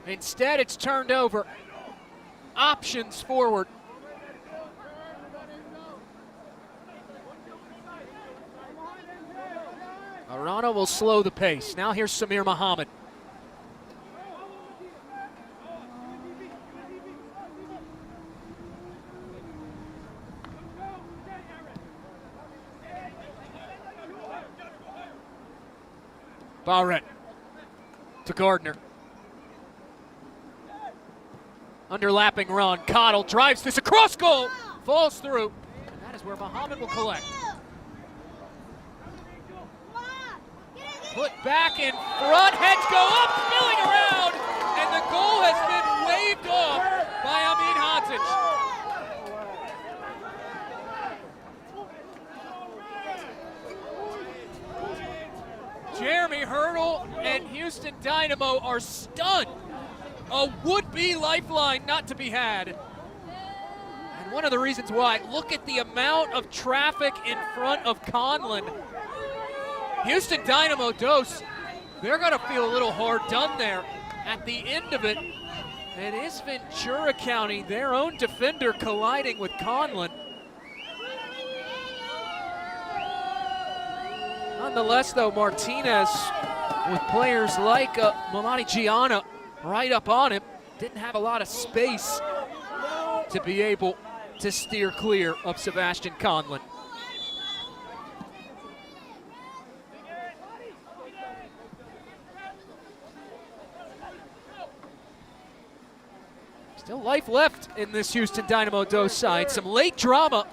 Instead, it's turned over. Options forward. Arana will slow the pace. Now here's Samir Muhammad. Barrett to Gardner. Underlapping run. Cottle drives this across goal. Falls through. And that is where Muhammad will collect. Put back in front. Heads go up, spilling around. And the goal has been waved off by Amin Hadzic. Jeremy Hurdle and Houston Dynamo are stunned. A would-be lifeline not to be had. And one of the reasons why, look at the amount of traffic in front of Conlon. Houston Dynamo Dos, they're going to feel a little hard done there at the end of it. It is Ventura County, their own defender, colliding with Conlon. Nonetheless, though, Martinez, with players like Mamadi Gianna right up on him, didn't have a lot of space to be able to steer clear of Sebastian Conlon. Still life left in this Houston Dynamo Dos side. Some late drama.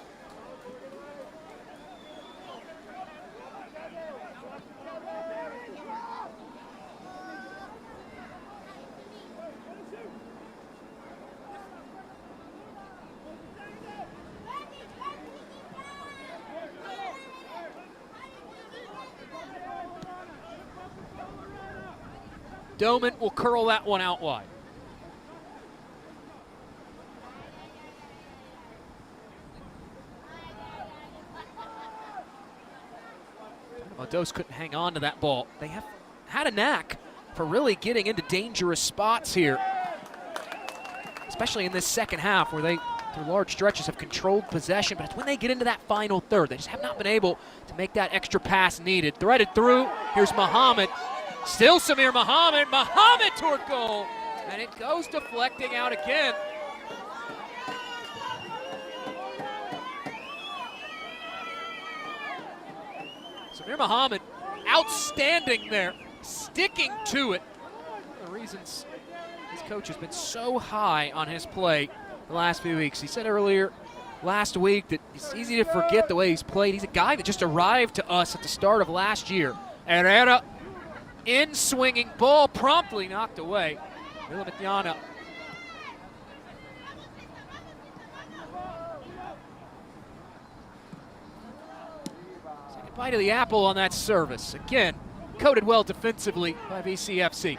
Doman will curl that one out wide. Dos couldn't hang on to that ball. They have had a knack for really getting into dangerous spots here, especially in this second half where they, through large stretches, have controlled possession, but it's when they get into that final third, they just have not been able to make that extra pass needed. Threaded through, here's Muhammad. Still Samir Muhammad, Muhammad toward goal, and it goes deflecting out again. Samir Muhammad, outstanding there, sticking to it. One of the reasons his coach has been so high on his play the last few weeks. He said earlier last week that it's easy to forget the way he's played. He's a guy that just arrived to us at the start of last year. Herrera in swinging ball, promptly knocked away. Villamediana. Say goodbye to the apple on that service. Again, coated well defensively by VCFC.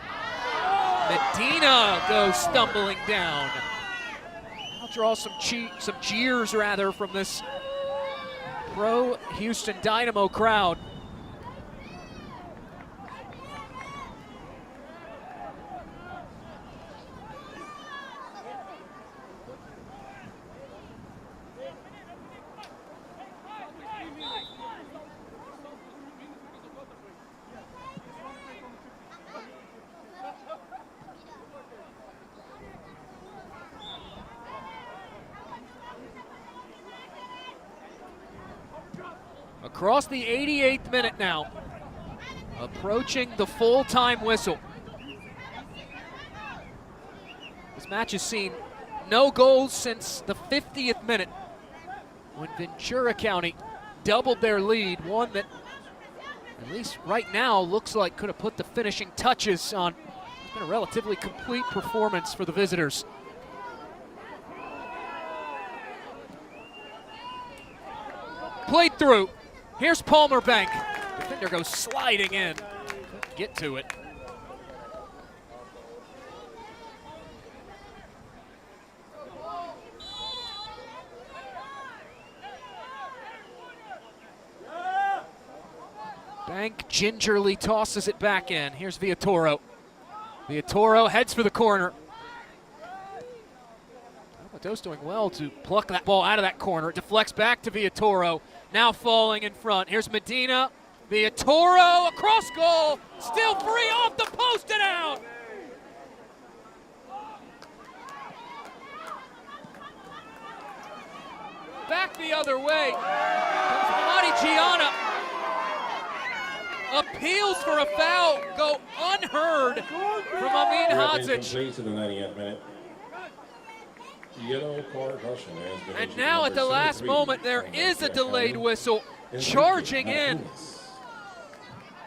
Medina goes stumbling down. I'll draw some jeers rather from this pro Houston Dynamo crowd. Across the 88th minute now, approaching the full-time whistle. This match has seen no goals since the 50th minute when Ventura County doubled their lead, one that at least right now looks like could have put the finishing touches on. It's been a relatively complete performance for the visitors. Played through. Here's Palmer Bank. Defender goes sliding in. Couldn't get to it. Bank gingerly tosses it back in. Here's Villatoro. Villatoro heads for the corner. Doe's doing well to pluck that ball out of that corner. It deflects back to Villatoro. Now falling in front. Here's Medina. Villatoro across goal. Still free off the post and out. Back the other way. Marigiana appeals for a foul. Go unheard from Amin Hadzic. To the 90th minute. Yellow card caution. And now at the last moment, there is a delayed whistle. Charging in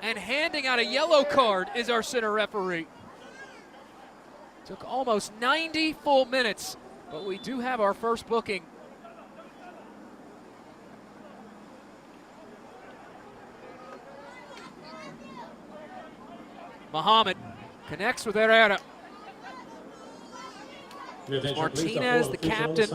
and handing out a yellow card is our center referee. Took almost 90 full minutes, but we do have our first booking. Muhammad connects with Herrera. Martinez, the captain,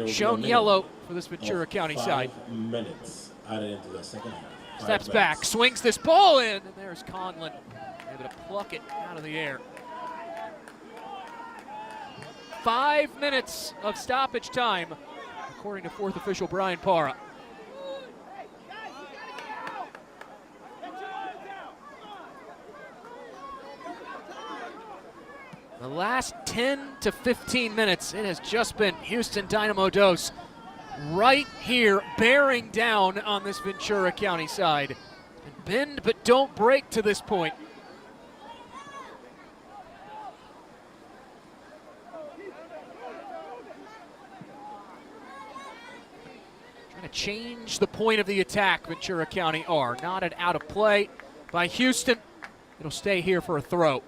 shown yellow for this Ventura County side. 5 minutes added into the second half. Steps back, swings this ball in, and there's Conlon able to pluck it out of the air. 5 minutes of stoppage time, according to fourth official Brian Parra. The last 10 to 15 minutes, it has just been Houston Dynamo Dos right here bearing down on this Ventura County side. Bend but don't break to this point. Trying to change the point of the attack, Ventura County are. Knotted out of play by Houston. It'll stay here for a throw.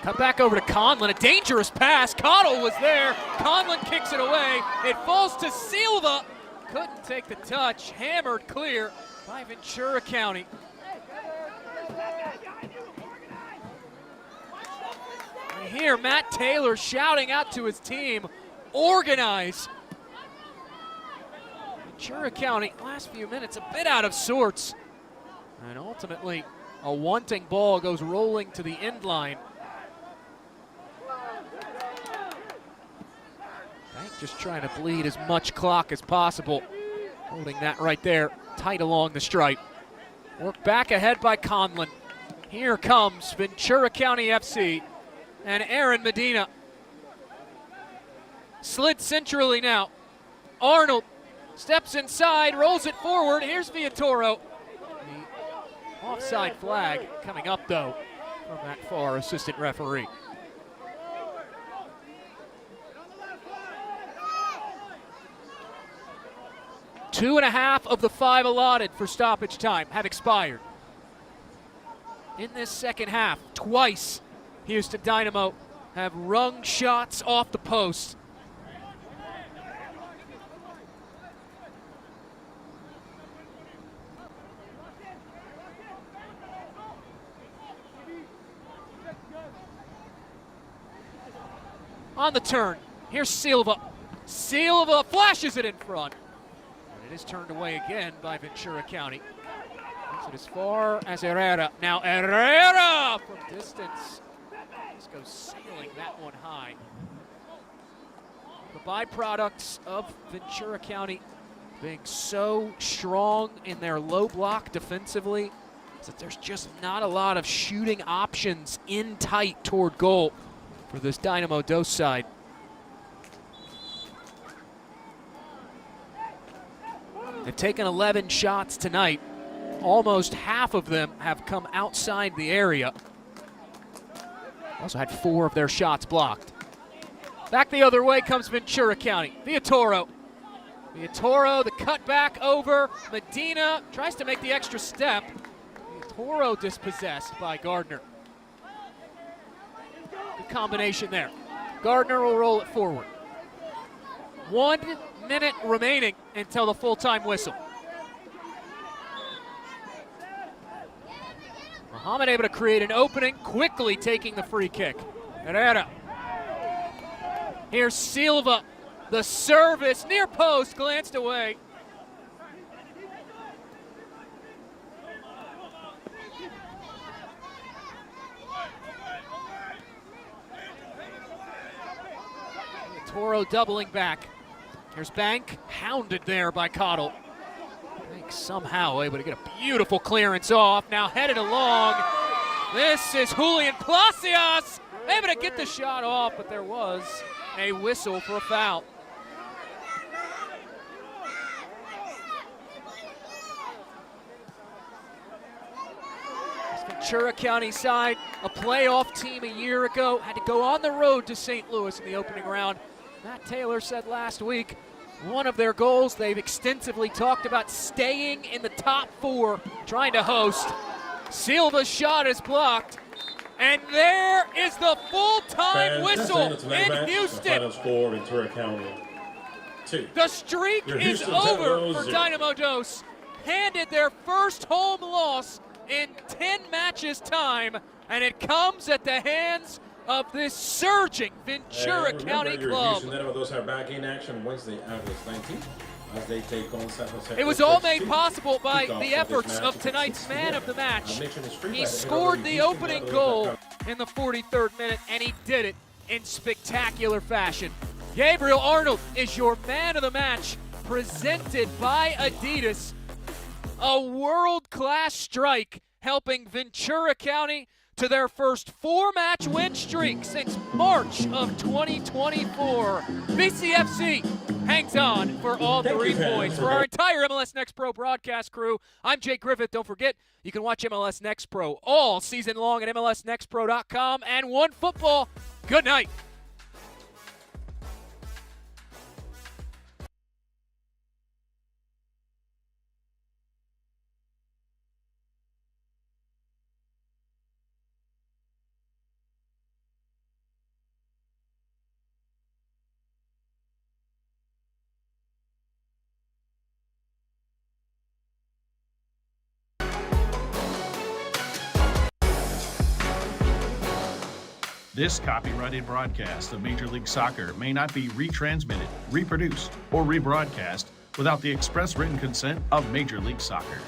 Cut back over to Conlon, a dangerous pass. Cottle was there. Conlon kicks it away. It falls to Silva. Couldn't take the touch. Hammered clear by Ventura County. And here, Matt Taylor shouting out to his team, organize. Ventura County, last few minutes, a bit out of sorts. And ultimately, a wanting ball goes rolling to the end line. Just trying to bleed as much clock as possible. Holding that right there, tight along the stripe. Work back ahead by Conlon. Here comes Ventura County FC and Aaron Medina. Slid centrally now. Arnold steps inside, rolls it forward. Here's Ventura. The offside flag coming up, though, from that far assistant referee. Two and a half of the 5 allotted for stoppage time have expired. In this second half, twice Houston Dynamo have wrung shots off the post. On the turn, here's Silva. Silva flashes it in front. And it is turned away again by Ventura County. Takes it as far as Herrera. Now Herrera from distance. Just goes sailing that one high. The byproducts of Ventura County being so strong in their low block defensively is that there's just not a lot of shooting options in tight toward goal for this Dynamo Dos side. They've taken 11 shots tonight. Almost half of them have come outside the area. Also had 4 of their shots blocked. Back the other way comes Ventura County. Ventura, the cut back over. Medina tries to make the extra step. Ventura dispossessed by Gardner. Good combination there. Gardner will roll it forward. 1 minute remaining until the full-time whistle. Muhammad able to create an opening, quickly taking the free kick. Herrera. Here's Silva. The service, near post, glanced away. Toro doubling back. Here's Bank, hounded there by Cottle. Bank somehow able to get a beautiful clearance off. Now headed along. This is Julian Palacios. Able to get the shot off, but there was a whistle for a foul. Ventura County side, a playoff team a year ago, had to go on the road to St. Louis in the opening round. Matt Taylor said last week, one of their goals, they've extensively talked about staying in the top 4, trying to host. Silva's shot is blocked, and there is the full-time whistle in Houston. Final score, Ventura County 2. The streak is over for Dynamo Dos. Handed their first home loss in 10 matches time, and it comes at the hands of this surging Ventura County club. Houston Dynamo Dos are back in action Wednesday, August 19th, as they take on San Jose. It was all made possible by the efforts of tonight's man of the match. He scored the opening goal in the 43rd minute, and he did it in spectacular fashion. Gabriel Arnold is your man of the match, presented by Adidas. A world-class strike helping Ventura County to their first 4-match win streak since March of 2024. VCFC hangs on for all 3 points. For our entire MLS Next Pro broadcast crew, I'm Jake Griffith. Don't forget, you can watch MLS Next Pro all season long at MLSNextPro.com and OneFootball. Good night. This copyrighted broadcast of Major League Soccer may not be retransmitted, reproduced, or rebroadcast without the express written consent of Major League Soccer.